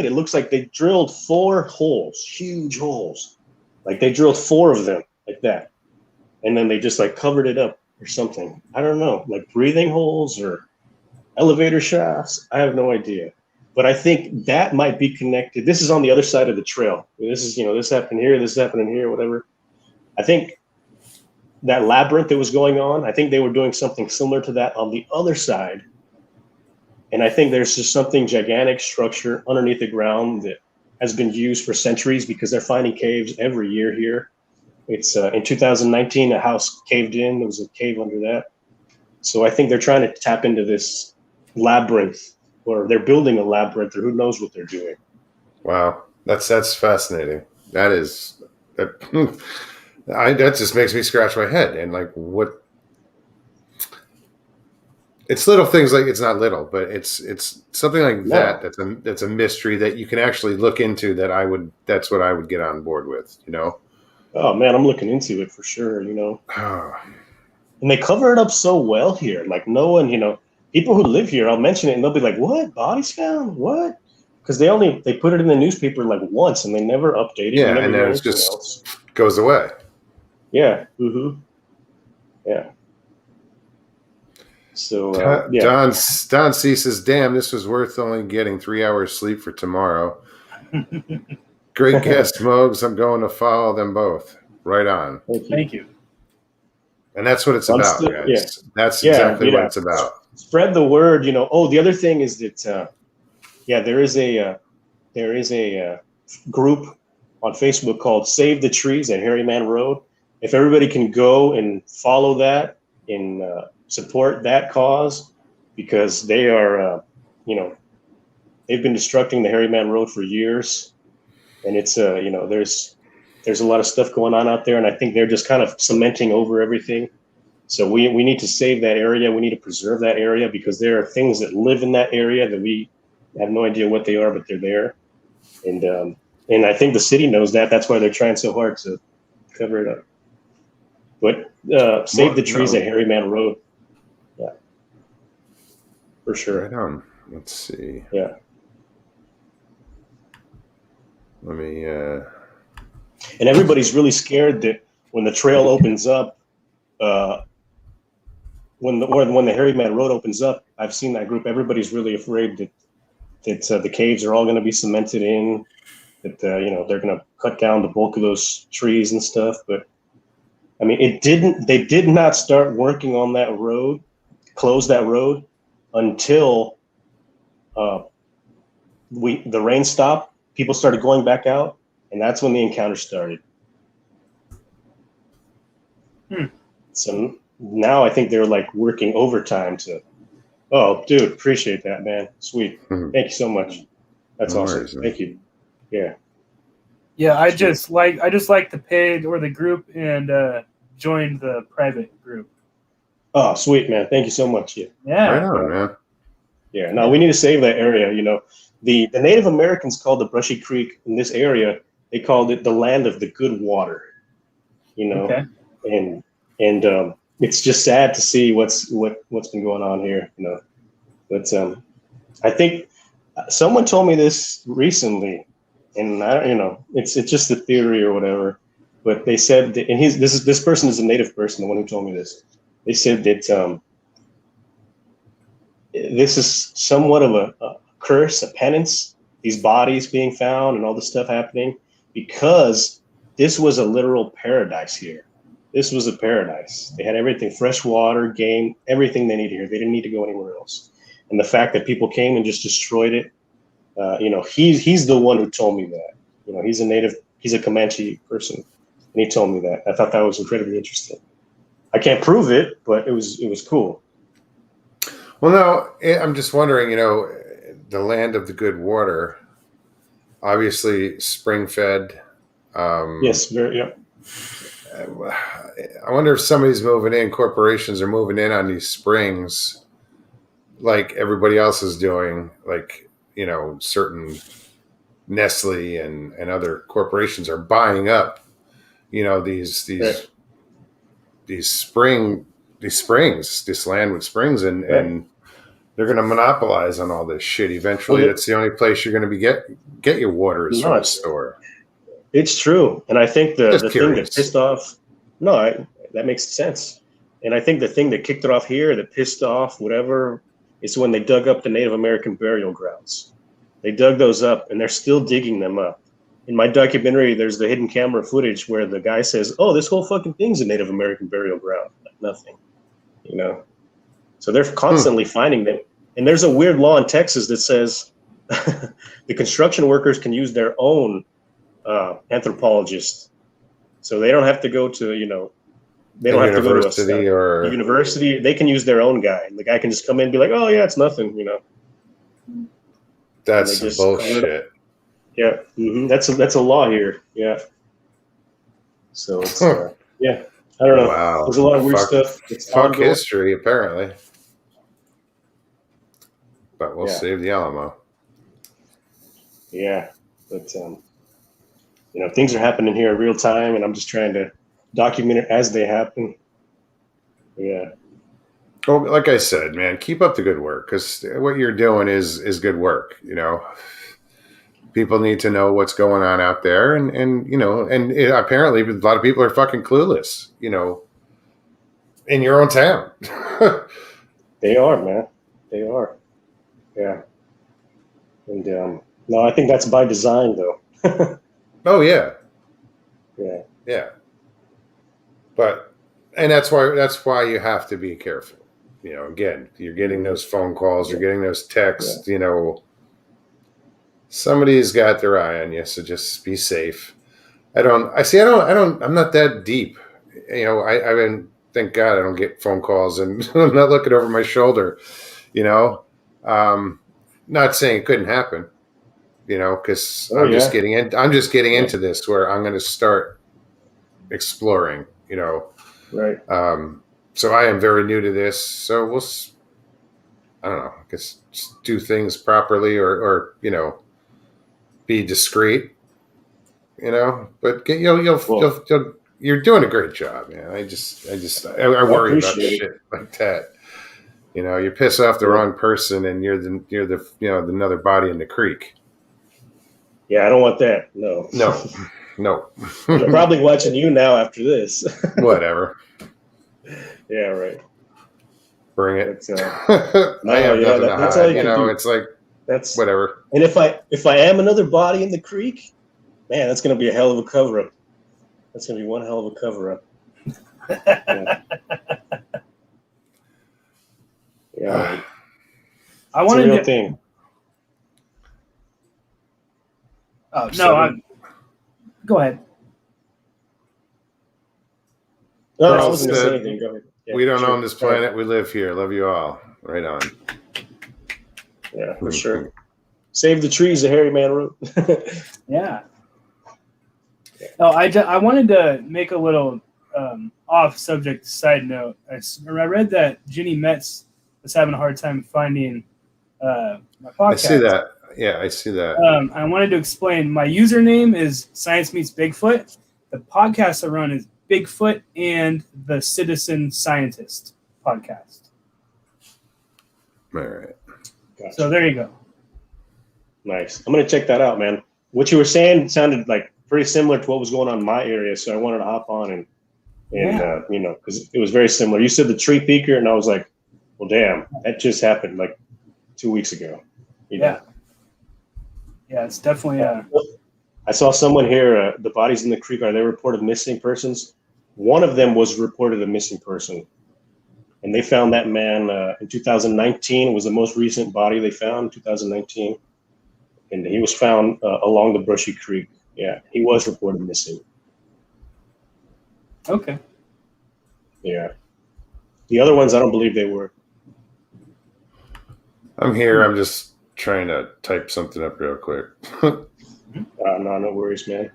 it looks like they drilled 4 holes, huge holes. Like they drilled 4 of them like that. And then they just covered it up or something. I don't know, like breathing holes or elevator shafts. I have no idea. But I think that might be connected. This is on the other side of the trail. This is, this happened here, this happened here, whatever. I think that labyrinth that was going on, I think they were doing something similar to that on the other side. And I think there's just something gigantic structure underneath the ground that has been used for centuries, because they're finding caves every year here. It's in 2019, a house caved in. There was a cave under that. So I think they're trying to tap into this labyrinth, or they're building a labyrinth, or who knows what they're doing. Wow, that's fascinating. That just makes me scratch my head. And what? It's little things, like it's not little, but it's something like that. That's a mystery that you can actually look into. That's what I would get on board with. Oh man, I'm looking into it for sure. And they cover it up so well here. Like no one, people who live here, I'll mention it, and they'll be like, "What? Bodies found? What?" Because they put it in the newspaper once, and they never update it. Yeah, and then it just goes away. Yeah. Mm-hmm. Yeah. So Don C says, "Damn, this was worth only getting 3 hours sleep for tomorrow." Great guest, Mogs. I'm going to follow them both. Right on. Thank you. And that's what it's about, guys. Yeah. That's exactly what it's about. Spread the word. The other thing is that there is a group on Facebook called Save the Trees at Harryman Road. If everybody can go and follow that and support that cause, because they are, they've been destructing the Harryman Road for years, and it's there's a lot of stuff going on out there, and I think they're just kind of cementing over everything. So we need to save that area. We need to preserve that area because there are things that live in that area that we have no idea what they are, but they're there. And I think the city knows that. That's why they're trying so hard to cover it up. But save the trees at Harryman Road. Yeah, for sure. Right on. Let's see. Yeah. Let me. And everybody's really scared that when the trail opens up, when the Harryman Road opens up, I've seen that group. Everybody's really afraid that the caves are all going to be cemented in. That they're going to cut down the bulk of those trees and stuff. But I mean, they did not start working on that road, close that road until the rain stopped. People started going back out, and that's when the encounter started. So now I think they're like working overtime to. Oh, dude, appreciate that, man. Sweet. Thank you so much. That's awesome. Worries, thank you. Yeah. Yeah, I just like the page or the group and joined the private group. Oh, sweet, man. Thank you so much. Yeah. Right on, man. Yeah. No, we need to save that area. The Native Americans called the Brushy Creek in this area. They called it the land of the good water. Okay. And it's just sad to see what's been going on here. But I think someone told me this recently, and it's just a theory or whatever. But they said that, and this person is a native person, the one who told me this. They said that this is somewhat of a curse, a penance, these bodies being found and all this stuff happening, because this was a literal paradise here. This was a paradise. They had everything, fresh water, game, everything they needed here. They didn't need to go anywhere else. And the fact that people came and just destroyed it, he's the one who told me that. He's a Comanche person, and he told me that. I thought that was incredibly interesting. I can't prove it, but it was cool. Well, no, I'm just wondering, the land of the good water, obviously spring fed. Yes, very, yeah. I wonder if somebody's moving in, corporations are moving in on these springs like everybody else is doing, like, certain Nestle and other corporations are buying up, these springs, this land with springs, and they're going to monopolize on all this shit. Eventually, that's the only place you're going to be get your water is from the store. It's true, and I think the thing that pissed off. No, that makes sense, and I think the thing that kicked it off here, that pissed off whatever, is when they dug up the Native American burial grounds. They dug those up, and they're still digging them up. In my documentary, there's the hidden camera footage where the guy says, "Oh, this whole fucking thing's a Native American burial ground." Like nothing, So they're constantly finding them, and there's a weird law in Texas that says the construction workers can use their own anthropologist, so they don't have to go to they don't have to go to a university. They can use their own guy, and the guy can just come in and be like, "Oh yeah, it's nothing," That's some bullshit. Yeah, that's a law here. Yeah. So it's yeah, I don't know. Wow. There's a lot of weird stuff. Fuck history, apparently. But we'll save the Alamo. Yeah, but things are happening here in real time, and I'm just trying to document it as they happen. Yeah. Well, like I said, man, keep up the good work, because what you're doing is good work. People need to know what's going on out there, and apparently a lot of people are fucking clueless. In your own town. They are, man. They are. Yeah. And no, I think that's by design, though. Oh yeah. Yeah. Yeah. And that's why you have to be careful. Again, you're getting those phone calls, you're getting those texts, somebody's got their eye on you, so just be safe. I'm not that deep. Thank God I don't get phone calls, and I'm not looking over my shoulder, not saying it couldn't happen, because I'm just getting into this where I'm going to start exploring, Right. So I am very new to this. So I don't know, I guess just do things properly or be discreet, but you're doing a great job, man. I worry about appreciate it. shit like that. You piss off the wrong person and you're the another body in the creek. Yeah, I don't want that. No. No. I'm probably watching you now after this. Whatever. Yeah, right. Bring it. But, I have nothing to that's all hide. you can do. It's like That's whatever. And if I am another body in the creek, man, that's gonna be a hell of a cover up. That's gonna be one hell of a cover up. Yeah. I It's a wanted real to. thing. Oh no! Go ahead. No, I Carl wasn't gonna say said, anything. Go ahead. Yeah, we don't sure. own this planet. We live here. Love you all. Right on. Yeah, for sure. Save the trees, the hairy man wrote. Yeah. Oh, I wanted to make a little off-subject side note. I read that Ginny Metz was having a hard time finding my podcast. I see that. Yeah, I see that. I wanted to explain. My username is Science Meets Bigfoot. The podcast I run is Bigfoot and the Citizen Scientist podcast. All right. Gotcha. So there you go. Nice. I'm gonna check that out, man. What you were saying sounded like pretty similar to what was going on in my area, so I wanted to hop on and because it was very similar. You said the tree peaker, and I was like, well, damn, that just happened like 2 weeks ago. Yeah, it's definitely. I saw someone here. The bodies in the creek, are they reported missing persons? One of them was reported a missing person, and they found that man in 2019. It was the most recent body they found, 2019, and he was found along the Brushy Creek. Yeah, he was reported missing. Okay. Yeah, the other ones, I don't believe they were. I'm here. I'm just trying to type something up real quick. No worries, man.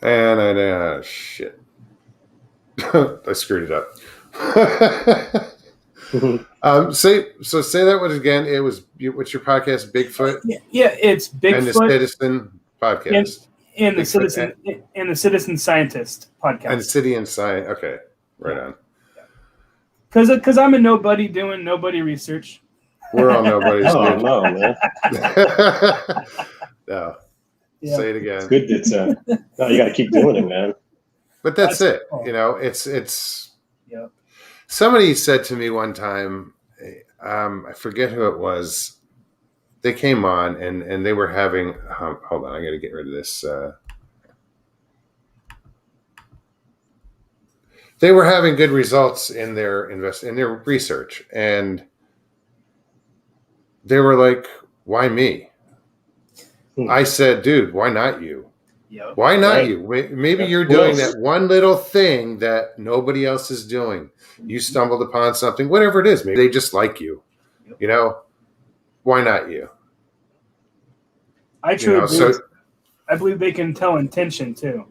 And shit. I screwed it up. Say that one again. It was what's your podcast? Bigfoot. Yeah, it's Bigfoot and the Citizen podcast. And the Citizen Scientist podcast. And the City and Science. Okay, right on. Because I'm a nobody doing nobody research. We're all nobodies. Oh no, man. No. Yeah. Say it again. It's good that no, you got to keep doing it, man. But that's it. Cool. It's. Yep. Somebody said to me one time, I forget who it was. They came on and they were having. Hold on, I got to get rid of this. They were having good results in their research, and they were like, "Why me?" I said, "Dude, why not you? Yep. Why not Right. you? Maybe you're doing that one little thing that nobody else is doing. You stumbled upon something, whatever it is. Maybe they just like you. Why not you?" I truly believe. I believe they can tell intention too.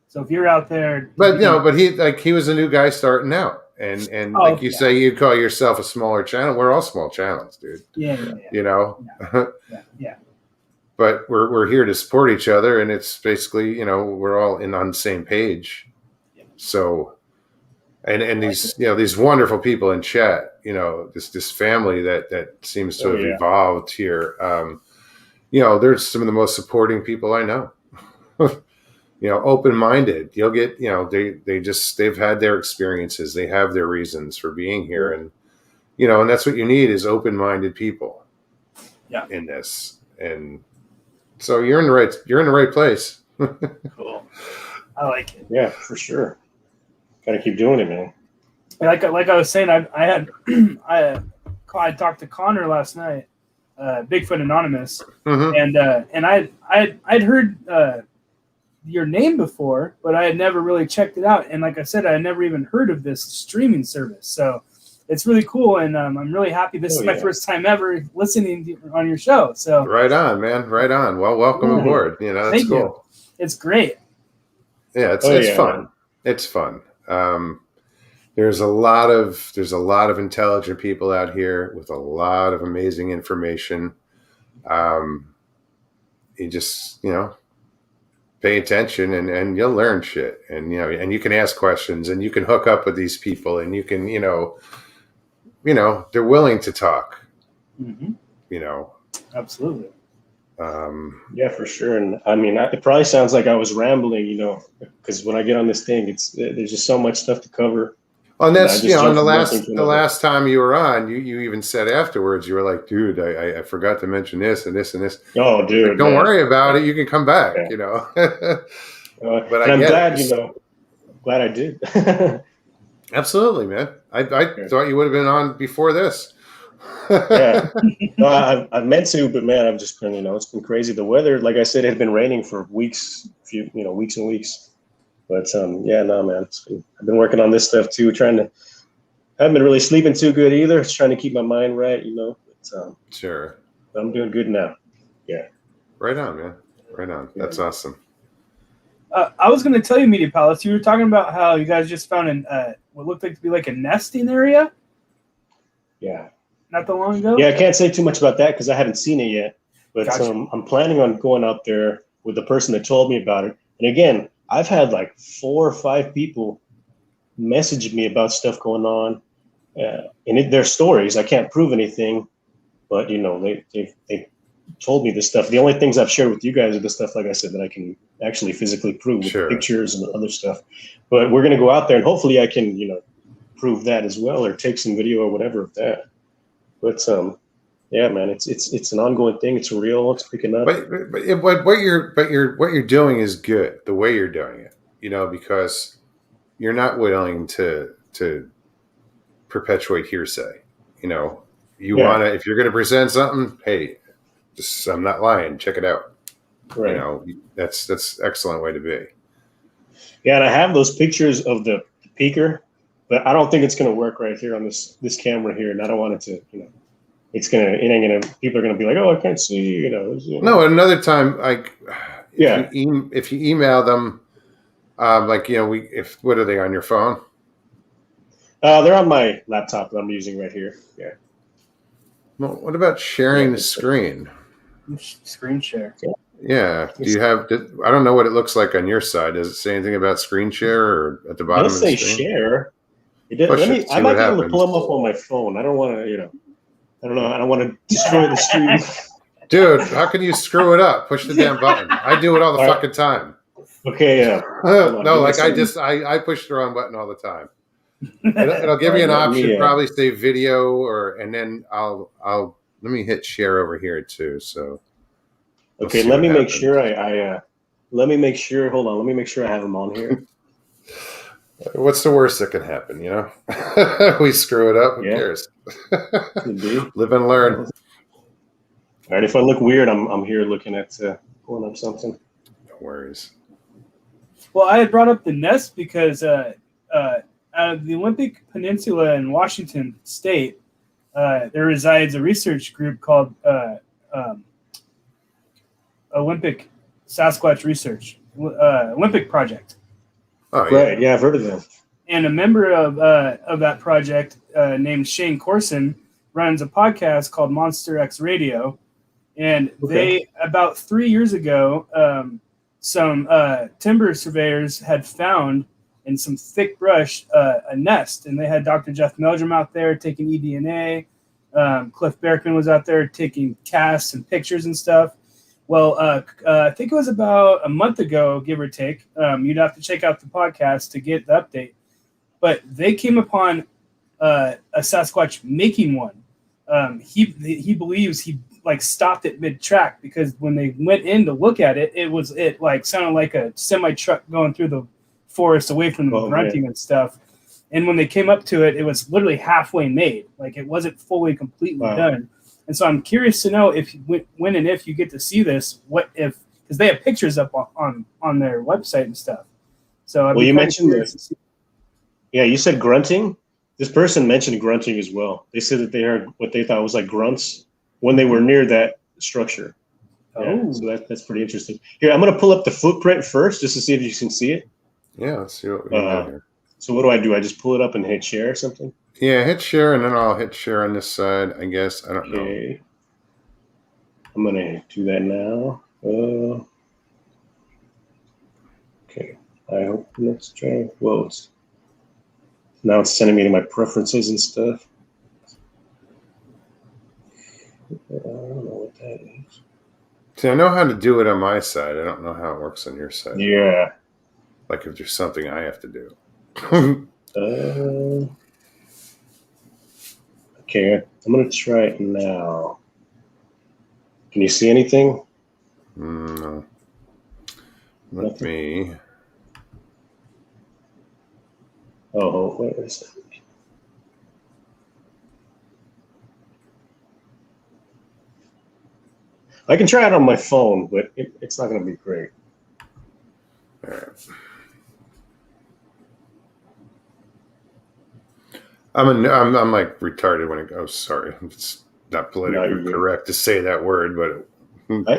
So if you're out there, but he was a new guy starting out, and you say, you call yourself a smaller channel. We're all small channels, dude. Yeah. Yeah. But we're here to support each other, and it's basically we're all on the same page. Yeah. So, and these wonderful people in chat, this family that seems to have evolved here. They're some of the most supporting people I know. Open-minded. You'll get, they've had their experiences. They have their reasons for being here. And, and that's what you need is open-minded people in this. And so you're in the right place. Cool. I like it. Yeah, for sure. Got to keep doing it, man. Like I was saying, I talked to Connor last night, Bigfoot Anonymous, and I'd heard your name before, but I had never really checked it out. And like I said, I had never even heard of this streaming service. So it's really cool, and I'm really happy. This is my first time ever listening on your show. So right on, man. Right on. Well, welcome aboard. That's Thank cool. You. It's great. Yeah, it's fun. It's fun. there's a lot of intelligent people out here with a lot of amazing information. You just, pay attention and you'll learn shit. And, and you can ask questions and you can hook up with these people and you can, they're willing to talk, Absolutely. Yeah, for sure. And I mean, it probably sounds like I was rambling, because when I get on this thing, there's just so much stuff to cover. Well, and that's, and the last time you were on, you even said afterwards, you were like, dude, I forgot to mention this and this and this. Oh, dude. Like, don't worry about it. You can come back, But I'm glad, glad I did. Absolutely, man. I thought you would have been on before this. Yeah. No, I meant to, but man, I've just been, it's been crazy. The weather, like I said, it had been raining for weeks, weeks and weeks. But yeah, no, man, I've been working on this stuff too. I haven't been really sleeping too good either. Just trying to keep my mind right, But, sure. I'm doing good now. Yeah. Right on, man. Right on. That's awesome. I was going to tell you, Media Palace, you were talking about how you guys just found what looked like to be like a nesting area. Yeah. Not that long ago. Yeah, I can't say too much about that because I haven't seen it yet. But Gotcha. I'm planning on going out there with the person that told me about it. And again, I've had like 4 or 5 people message me about stuff going on, and their stories. I can't prove anything, but they told me this stuff. The only things I've shared with you guys are the stuff, like I said, that I can actually physically prove with pictures and other stuff. But we're gonna go out there, and hopefully I can prove that as well, or take some video or whatever of that. But yeah, man, it's an ongoing thing. It's real. It's picking up. But what you're doing is good. The way you're doing it, because you're not willing to perpetuate hearsay. You want to, if you're going to present something, hey, I'm not lying. Check it out. Right. That's excellent way to be. Yeah, and I have those pictures of the peaker, but I don't think it's going to work right here on this camera here, and I don't want it to, people are gonna be like, oh, I can't see, No, another time, if you email them, what are they on your phone? They're on my laptop that I'm using right here. Yeah. Well, what about sharing the screen? Screen share. Yeah. Do you have? I don't know what it looks like on your side. Does it say anything about screen share or at the bottom? It does say share. I might be able to pull them up on my phone. I don't want to, I don't know. I don't want to destroy the stream. Dude, how can you screw it up? Push the damn button. I do it all the fucking time. Okay, yeah. No, I push the wrong button all the time. It'll give me an option, probably say video and then let me hit share over here too. So okay, let me make sure let me make sure. Hold on, let me make sure I have them on here. What's the worst that can happen? We screw it up. Who cares? Live and learn. All right. If I look weird, I'm here looking at pulling up something. No worries. Well, I had brought up the nest because out of the Olympic Peninsula in Washington State, there resides a research group called Olympic Sasquatch Research, Olympic Project. Oh, right. Yeah, I've heard of them. And a member of that project named Shane Corson runs a podcast called Monster X Radio. And they, about 3 years ago, some timber surveyors had found in some thick brush a nest. And they had Dr. Jeff Meldrum out there taking eDNA. Cliff Bearkin was out there taking casts and pictures and stuff. Well, I think it was about a month ago, give or take. You'd have to check out the podcast to get the update. But they came upon a Sasquatch making one. He believes he stopped it mid-track because when they went in to look at it, it sounded like a semi-truck going through the forest away from the grunting and stuff. And when they came up to it, it was literally halfway made. It wasn't fully completely done. And so I'm curious to know if when and if you get to see this, because they have pictures up on their website and stuff. So you mentioned this. Yeah, you said grunting. This person mentioned grunting as well. They said that they heard what they thought was like grunts when they were near that structure. Yeah, so that's pretty interesting. Here, I'm going to pull up the footprint first just to see if you can see it. Yeah, let's see what we have here. So what do? I just pull it up and hit share or something? Yeah, hit share, and then I'll hit share on this side, I guess. I don't know. Okay. I'm going to do that now. Okay. I hope let's try. Well, now it's sending me to my preferences and stuff. I don't know what that is. See, I know how to do it on my side. I don't know how it works on your side. Yeah. Like if there's something I have to do. Okay, I'm going to try it now. Can you see anything? No. Let Nothing. me. Oh, wait a second. I can try it on my phone, but it's not going to be great. All right. I'm like retarded when it goes. Sorry, it's not politically correct to say that word, but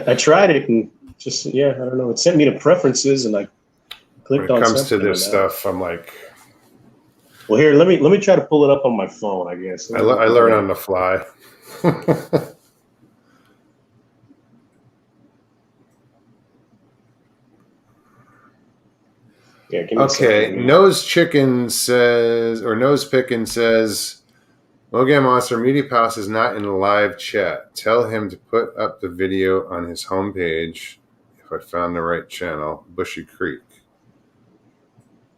I tried it and just I don't know. It sent me to preferences, and I clicked on. When it comes to this stuff, I'm like, well, here, let me try to pull it up on my phone. I guess I learn on the fly. Yeah, give me okay, Nose Pickin says, Logan Monster Media Palace is not in the live chat. Tell him to put up the video on his homepage. If I found the right channel, Bushy Creek.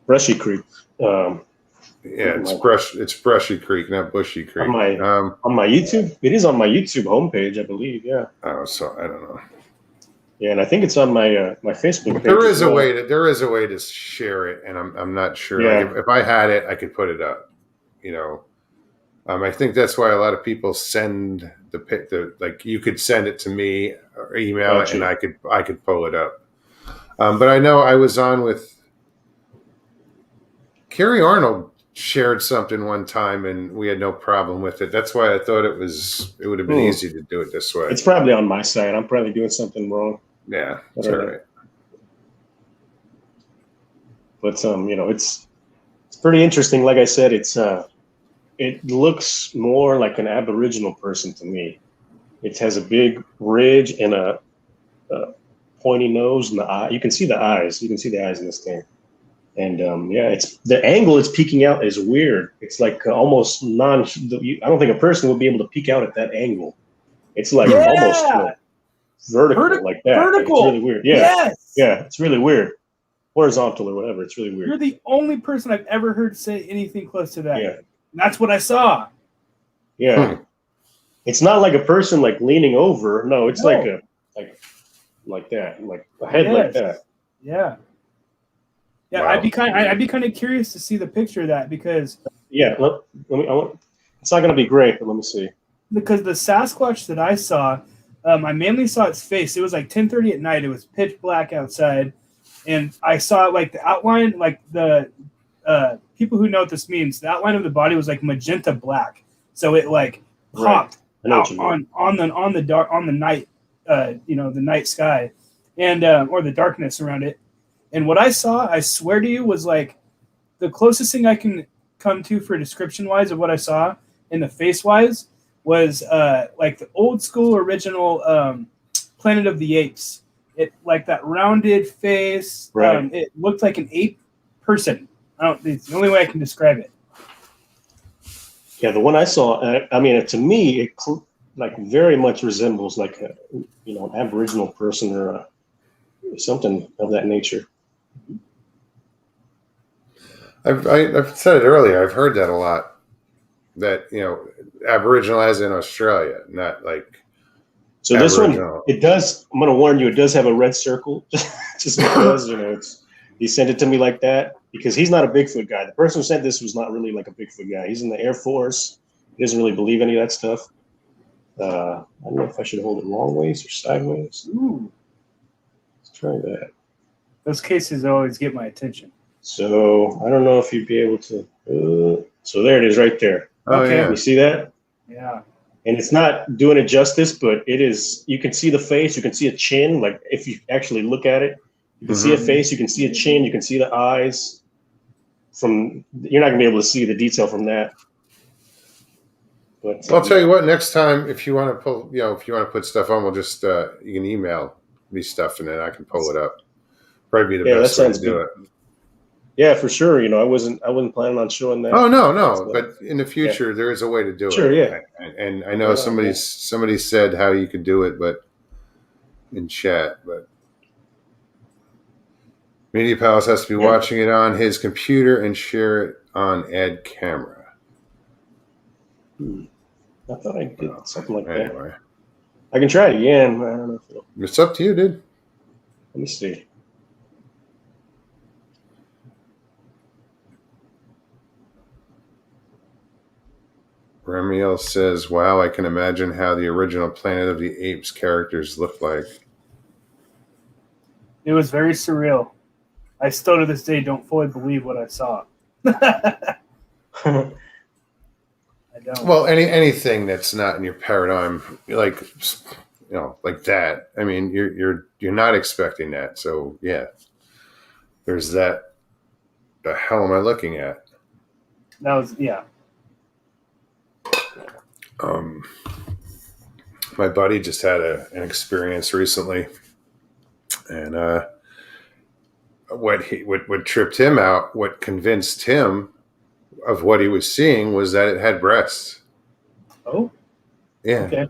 Brushy Creek. Yeah, it's Brushy Creek, not Bushy Creek. On my YouTube, it is on my YouTube homepage, I believe. Yeah. Oh, so I don't know. Yeah, and I think it's on my my Facebook page. There is a way to share it, and I'm not sure. Yeah. Like if I had it, I could put it up. You know, I think that's why a lot of people send like you could send it to me or email it, and I could pull it up. But I know I was on with Carrie Arnold shared something one time, and we had no problem with it. That's why I thought it would have been easy to do it this way. It's probably on my side. I'm probably doing something wrong. Yeah, that's all right. But it's pretty interesting. Like I said, it looks more like an Aboriginal person to me. It has a big ridge and a pointy nose and the eye. You can see the eyes. You can see the eyes in this thing. And it's the angle it's peeking out is weird. It's like almost I don't think a person would be able to peek out at that angle. It's like almost vertical like that. Vertical. It's really weird. Yeah. Yes. Yeah, it's really weird. Horizontal or whatever. It's really weird. You're the only person I've ever heard say anything close to that. Yeah. And that's what I saw. Yeah. It's not like a person like leaning over. No, it's like that, like a head like that. Yeah. Yeah, Wow. I'd be kind of curious to see the picture of that because let me it's not going to be great, but let me see. Because the Sasquatch that I saw, I mainly saw its face. It was like 10:30 at night. It was pitch black outside, and I saw like the outline, like the people who know what this means. The outline of the body was like magenta black, so it like popped out on the night, the night sky, and or the darkness around it. And what I saw, I swear to you, was like the closest thing I can come to for description wise of what I saw in the face wise was like the old school original Planet of the Apes. It like that rounded face. Right. It looked like an ape person. It's the only way I can describe it. Yeah, the one I saw. I mean, to me, it like very much resembles like an Aboriginal person or something of that nature. I've said it earlier. I've heard that a lot. That Aboriginal as in Australia, not like. So this one, it does. I'm going to warn you. It does have a red circle, just because he sent it to me like that because he's not a Bigfoot guy. The person who sent this was not really like a Bigfoot guy. He's in the Air Force. He doesn't really believe any of that stuff. I don't know if I should hold it long ways or sideways. Ooh, let's try that. Those cases always get my attention. So I don't know if you'd be able to. So there it is, right there. Oh, okay. yeah. You see that? Yeah. And it's not doing it justice, but it is. You can see the face. You can see a chin. Like if you actually look at it, you can see a face. You can see a chin. You can see the eyes. you're not gonna be able to see the detail from that. But I'll tell you what. Next time, if you want to pull, if you want to put stuff on, we'll just you can email me stuff and then I can pull it up. Probably be the best way to do it. Yeah, for sure. I wasn't planning on showing that. Oh no, but in the future there is a way to do it. Sure, yeah. And I know somebody said how you could do it, but in chat, but Media Palace has to be watching it on his computer and share it on Ad Camera. I thought I did something like Anyway. that. I can try it again. I don't know if It's up to you, dude. let me see. Ramiel says, "Wow, I can imagine how the original Planet of the Apes characters looked like." It was very surreal. I still to this day don't fully believe what I saw. I don't. Well, anything that's not in your paradigm, like that. I mean, you're not expecting that. So yeah, there's that. The hell am I looking at? That was My buddy just had an experience recently, and what tripped him out, what convinced him of what he was seeing was that it had breasts. Oh, yeah. Okay.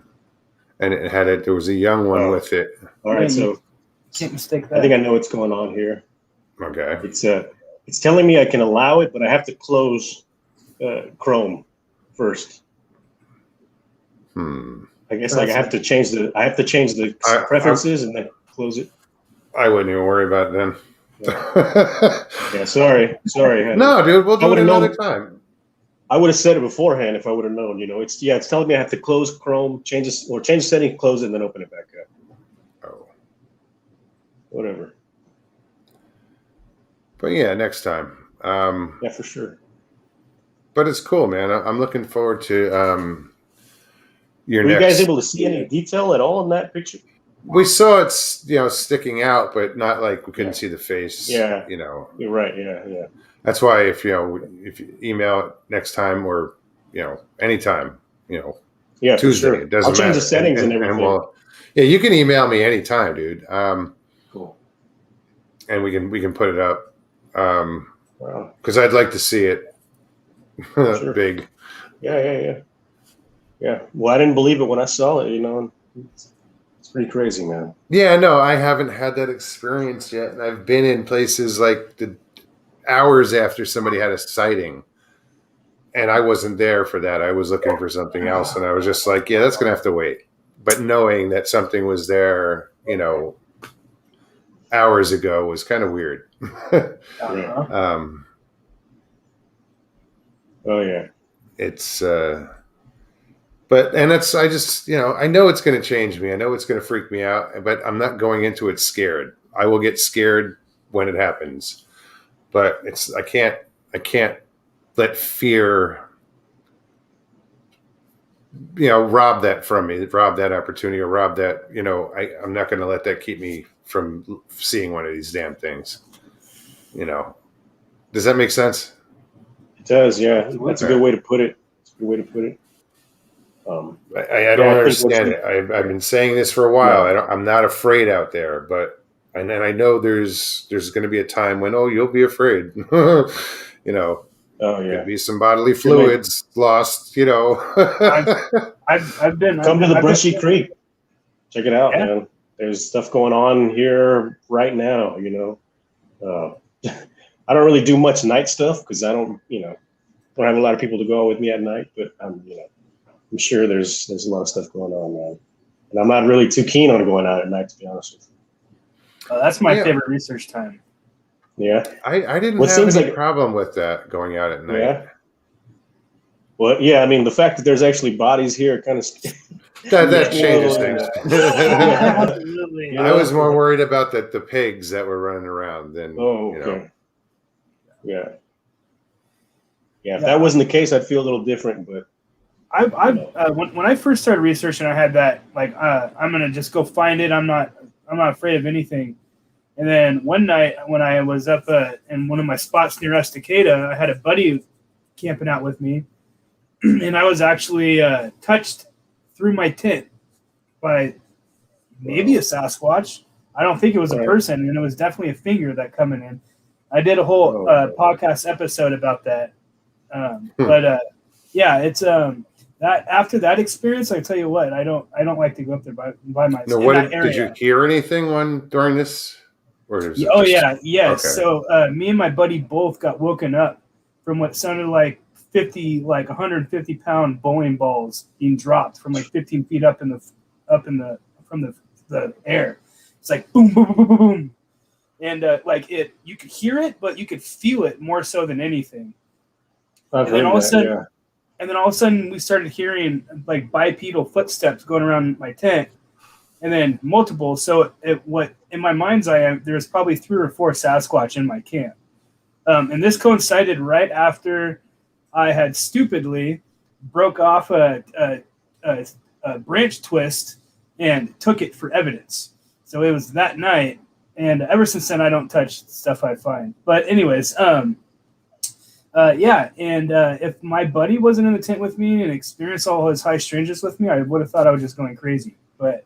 And it had there was a young one with it. All right, so can't mistake that. I think I know what's going on here. Okay. It's telling me I can allow it, but I have to close Chrome first. I guess I have to change the preferences and then close it. I wouldn't even worry about it then. Yeah, sorry. No, dude, we'll do it another time. I would have said it beforehand if I would have known. It's telling me I have to close Chrome, change the setting, close it, and then open it back up. Oh, whatever. But yeah, next time. Yeah, for sure. But it's cool, man. I'm looking forward to your Were next. you guys able to see any detail at all in that picture? We saw it, sticking out, but not like we couldn't see the face. Yeah. You're right. Yeah. That's why if you email it next time or anytime, yeah, Tuesday, sure. it doesn't I'll change matter. the settings and everything. You can email me anytime, dude. Cool. And we can put it up. Wow. Because I'd like to see it Sure. big. Yeah. Well, I didn't believe it when I saw it. It's pretty crazy, man. Yeah, no, I haven't had that experience yet, and I've been in places like the hours after somebody had a sighting, and I wasn't there for that. I was looking for something else, and I was just like, yeah, that's gonna have to wait. But knowing that something was there, hours ago was kind of weird. Oh yeah. It's I just, I know it's going to change me. I know it's going to freak me out, but I'm not going into it scared. I will get scared when it happens, but I can't let fear, rob that from me, rob that opportunity, or rob that, I'm not going to let that keep me from seeing one of these damn things. Does that make sense? It does. Yeah. That's a good way to put it. I don't understand it. I've been saying this for a while. I'm not afraid out there, and then I know there's going to be a time when you'll be afraid. Oh yeah, could be some bodily fluids lost. I've been come to the Brushy Creek. Check it out, man. There's stuff going on here right now. I don't really do much night stuff because I don't have a lot of people to go with me at night, but I'm sure there's a lot of stuff going on, man. And I'm not really too keen on going out at night, to be honest with you. That's my favorite research time. Yeah. I didn't have any problem with that, going out at night. Yeah. Well, yeah, I mean, the fact that there's actually bodies here kind of... that changes things. Absolutely. I was more worried about the pigs that were running around than, Yeah. Yeah, if that wasn't the case, I'd feel a little different, but... when I first started researching, I had that I'm gonna just go find it. I'm not afraid of anything, And then one night when I was up in one of my spots near Estacada, I had a buddy camping out with me, and I was actually touched through my tent by maybe a Sasquatch. I don't think it was a person, and it was definitely a finger that coming in. I did a whole podcast episode about that. But yeah, it's that after that experience, I tell you what, I don't like to go up there by myself. No, did you hear anything during this? Or yes. Okay. So me and my buddy both got woken up from what sounded like 150-pound bowling balls being dropped from like 15 feet up from the air. It's like boom, boom, boom, boom, boom, boom. And you could hear it, but you could feel it more so than anything. And then all of a sudden, we started hearing like bipedal footsteps going around my tent, and then multiple. So what in my mind's eye, there's probably 3 or 4 Sasquatch in my camp, and this coincided right after I had stupidly broke off a branch twist and took it for evidence. So it was that night. And ever since then, I don't touch stuff I find. But anyways, yeah. And if my buddy wasn't in the tent with me and experienced all his high strangeness with me, I would have thought I was just going crazy. But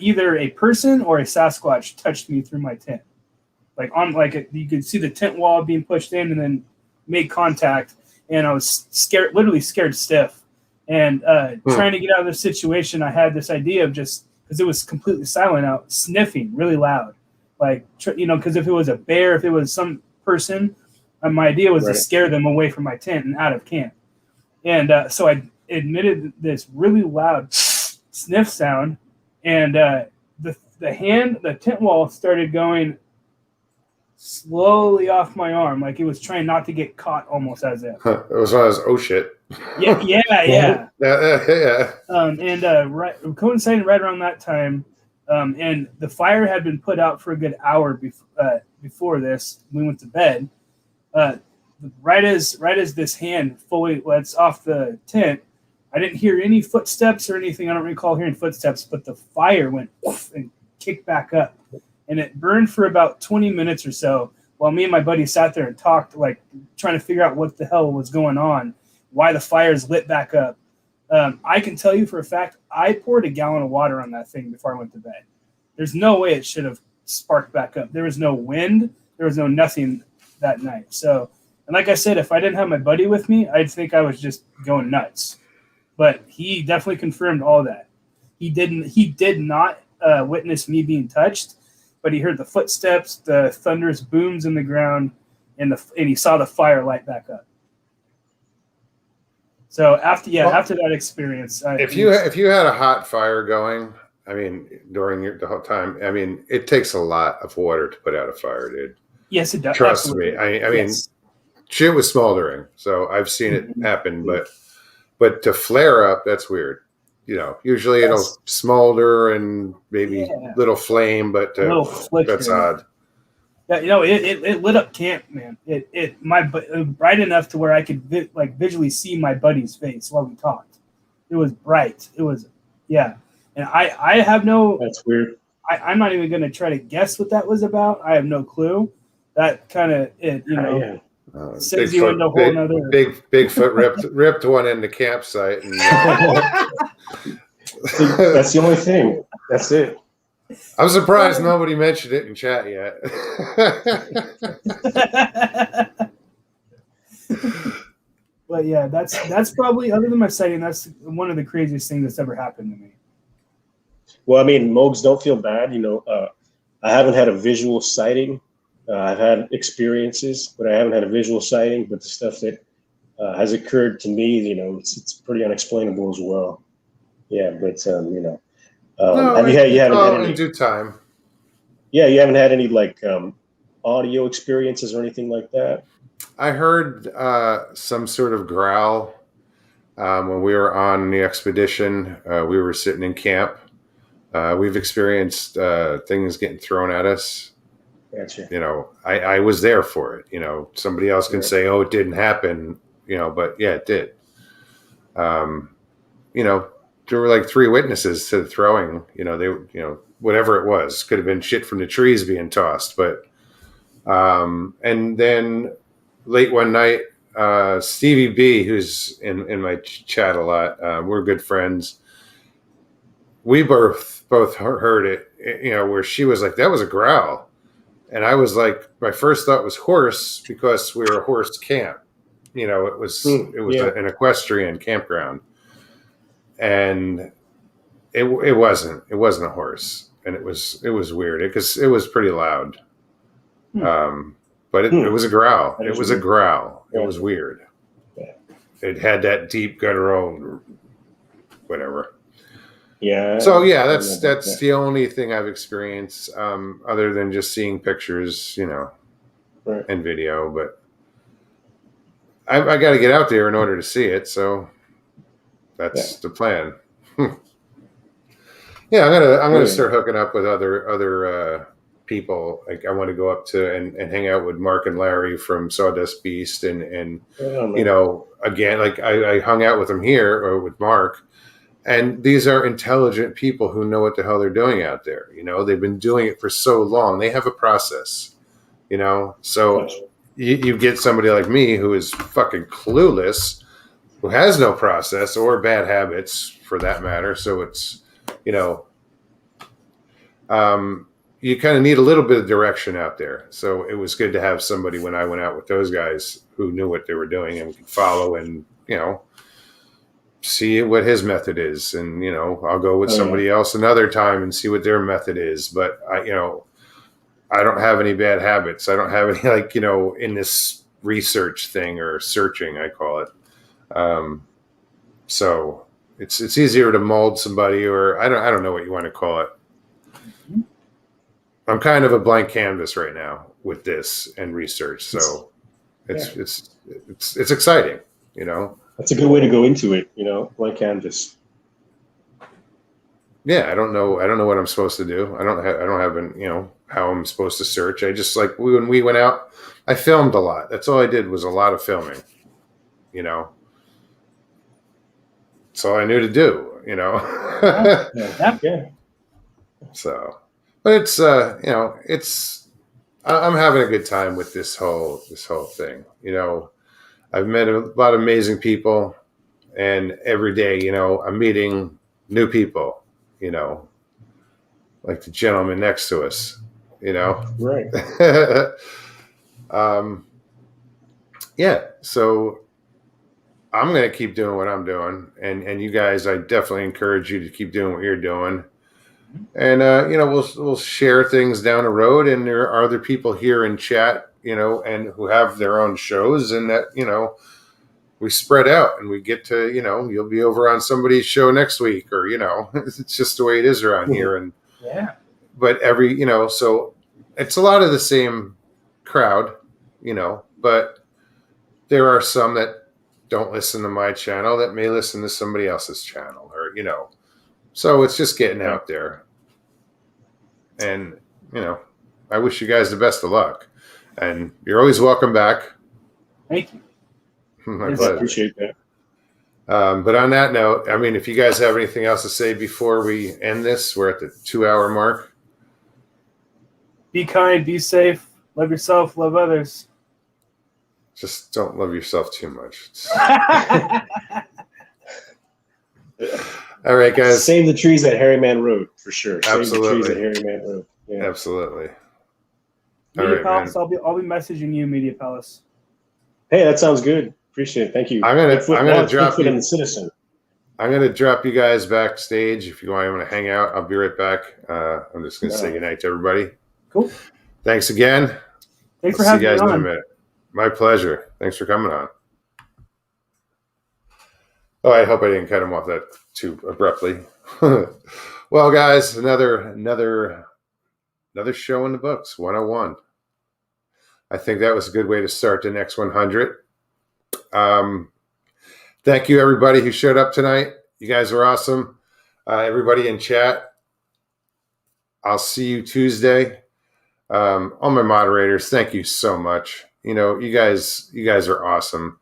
either a person or a Sasquatch touched me through my tent. You could see the tent wall being pushed in and then made contact. And I was scared, literally scared stiff. And trying to get out of the situation, I had this idea of just, because it was completely silent out, sniffing really loud. Because if it was a bear, if it was some person, my idea was to scare them away from my tent and out of camp. And so I emitted this really loud sniff sound, and the tent wall started going slowly off my arm, like it was trying not to get caught, almost as if. It was one of those, oh shit. Yeah. Yeah. And coinciding right around that time, and the fire had been put out for a good hour before this. We went to bed. Right as this hand fully lets off the tent, I didn't hear any footsteps or anything. I don't recall hearing footsteps, but the fire went and kicked back up, and it burned for about 20 minutes or so while me and my buddy sat there and talked, like trying to figure out what the hell was going on, why the fires lit back up. I can tell you for a fact, I poured a gallon of water on that thing before I went to bed. There's no way it should have sparked back up. There was no wind. There was no nothing that night. So, and like I said, if I didn't have my buddy with me, I'd think I was just going nuts. But he definitely confirmed all that. He did not witness me being touched, but he heard the footsteps, the thunderous booms in the ground, and he saw the fire light back up. So after that experience, if you had a hot fire going, I mean, during the whole time, I mean, it takes a lot of water to put out a fire, dude. Yes, it does. Trust me. I mean, shit was smoldering, so I've seen it happen. But to flare up, that's weird. Usually it'll smolder and maybe little flame, but that's odd. Yeah, it lit up camp, man. It bright enough to where I could visually see my buddy's face while we talked. It was bright. It was, and I have no. That's weird. I'm not even going to try to guess what that was about. I have no clue. That kind of sends you into a whole nother. Bigfoot ripped one in the campsite. And, that's the only thing. That's it. I'm surprised nobody mentioned it in chat yet. But yeah, that's probably, other than my sighting, that's one of the craziest things that's ever happened to me. Well, I mean, Mogs, don't feel bad. I haven't had a visual sighting. I've had experiences, but I haven't had a visual sighting. But the stuff that has occurred to me, it's pretty unexplainable as well. Yeah, but have you haven't had any in due time? Yeah, you haven't had any audio experiences or anything like that? I heard some sort of growl when we were on the expedition. We were sitting in camp. We've experienced things getting thrown at us. Gotcha. I was there for it. Somebody else can say, "Oh, it didn't happen," but yeah, it did. there were like 3 witnesses to the throwing. Whatever it was, could have been shit from the trees being tossed. But and then late one night, Stevie B, who's in my chat a lot, we're good friends. We both heard it, where she was like, "That was a growl," and I was like, my first thought was horse, because we were a horse camp. It was an equestrian campground, and it wasn't a horse, and it was weird because it was pretty loud. But it was a growl. It was a growl. It was weird. Yeah. It had that deep guttural, whatever. Yeah. So yeah, that's the only thing I've experienced, other than just seeing pictures, Right. and video. But I got to get out there in order to see it. So that's the plan. Yeah, I'm gonna start hooking up with other people. Like, I want to go up to and hang out with Mark and Larry from Sawdust Beast, and again, like I hung out with them here, or with Mark. And these are intelligent people who know what the hell they're doing out there. They've been doing it for so long. They have a process, So you get somebody like me who is fucking clueless, who has no process or bad habits for that matter. So it's, you kind of need a little bit of direction out there. So it was good to have somebody when I went out with those guys who knew what they were doing and could follow and, see what his method is. And, I'll go with somebody else another time and see what their method is. But I don't have any bad habits. I don't have any, in this research thing, or searching, I call it. So it's easier to mold somebody, or I don't know what you want to call it. I'm kind of a blank canvas right now with this and research. So it's exciting, That's a good way to go into it, blank canvas. Yeah, I don't know what I'm supposed to do. I don't have how I'm supposed to search. I just, like, when we went out, I filmed a lot. That's all I did, was a lot of filming. That's all I knew to do. Yeah. So, but it's I'm having a good time with this whole thing. I've met a lot of amazing people, and every day, I'm meeting new people, like the gentleman next to us, Right. Yeah. So I'm going to keep doing what I'm doing, and you guys, I definitely encourage you to keep doing what you're doing. And, we'll share things down the road, and there are other people here in chat, and who have their own shows, and that, we spread out, and we get to, you'll be over on somebody's show next week, or, it's just the way it is around here. And but so it's a lot of the same crowd, but there are some that don't listen to my channel that may listen to somebody else's channel, or, so it's just getting out there. And, I wish you guys the best of luck, and you're always welcome back. Thank you. My I pleasure. appreciate that. But on that note, I mean, if you guys have anything else to say before we end this, we're at the 2-hour mark. Be kind, be safe, love yourself, love others. Just don't love yourself too much. All right, guys. Save the trees at Harryman Road, for sure. Absolutely. Save the trees at Harryman Road. Yeah. Absolutely. Media All right, Palace, man. I'll be messaging you, Media Palace. Hey, that sounds good. Appreciate it. Thank you. I'm gonna drop Bigfoot you. and the Citizen. I'm gonna drop you guys backstage. If you want to hang out, I'll be right back. I'm just gonna say goodnight to everybody. Cool. Thanks again. Thanks for I'll see having you guys me in a on. minute. My pleasure. Thanks for coming on. Oh, I hope I didn't cut him off that too abruptly. Well, guys, another show in the books, 101. I think that was a good way to start the next 100. Thank you, everybody who showed up tonight. You guys are awesome. Everybody in chat, I'll see you Tuesday. All my moderators, thank you so much. You guys are awesome.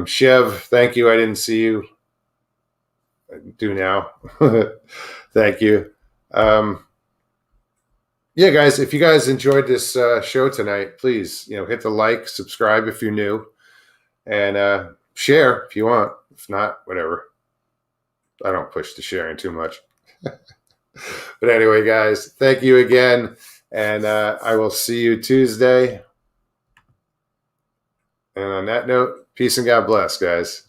Chev, thank you. I didn't see you. do now. Thank you. Yeah, guys, if you guys enjoyed this show tonight, please, hit the like, subscribe if you're new, and share if you want. If not, whatever. I don't push the sharing too much. But anyway, guys, thank you again, and I will see you Tuesday. And on that note, peace and God bless, guys.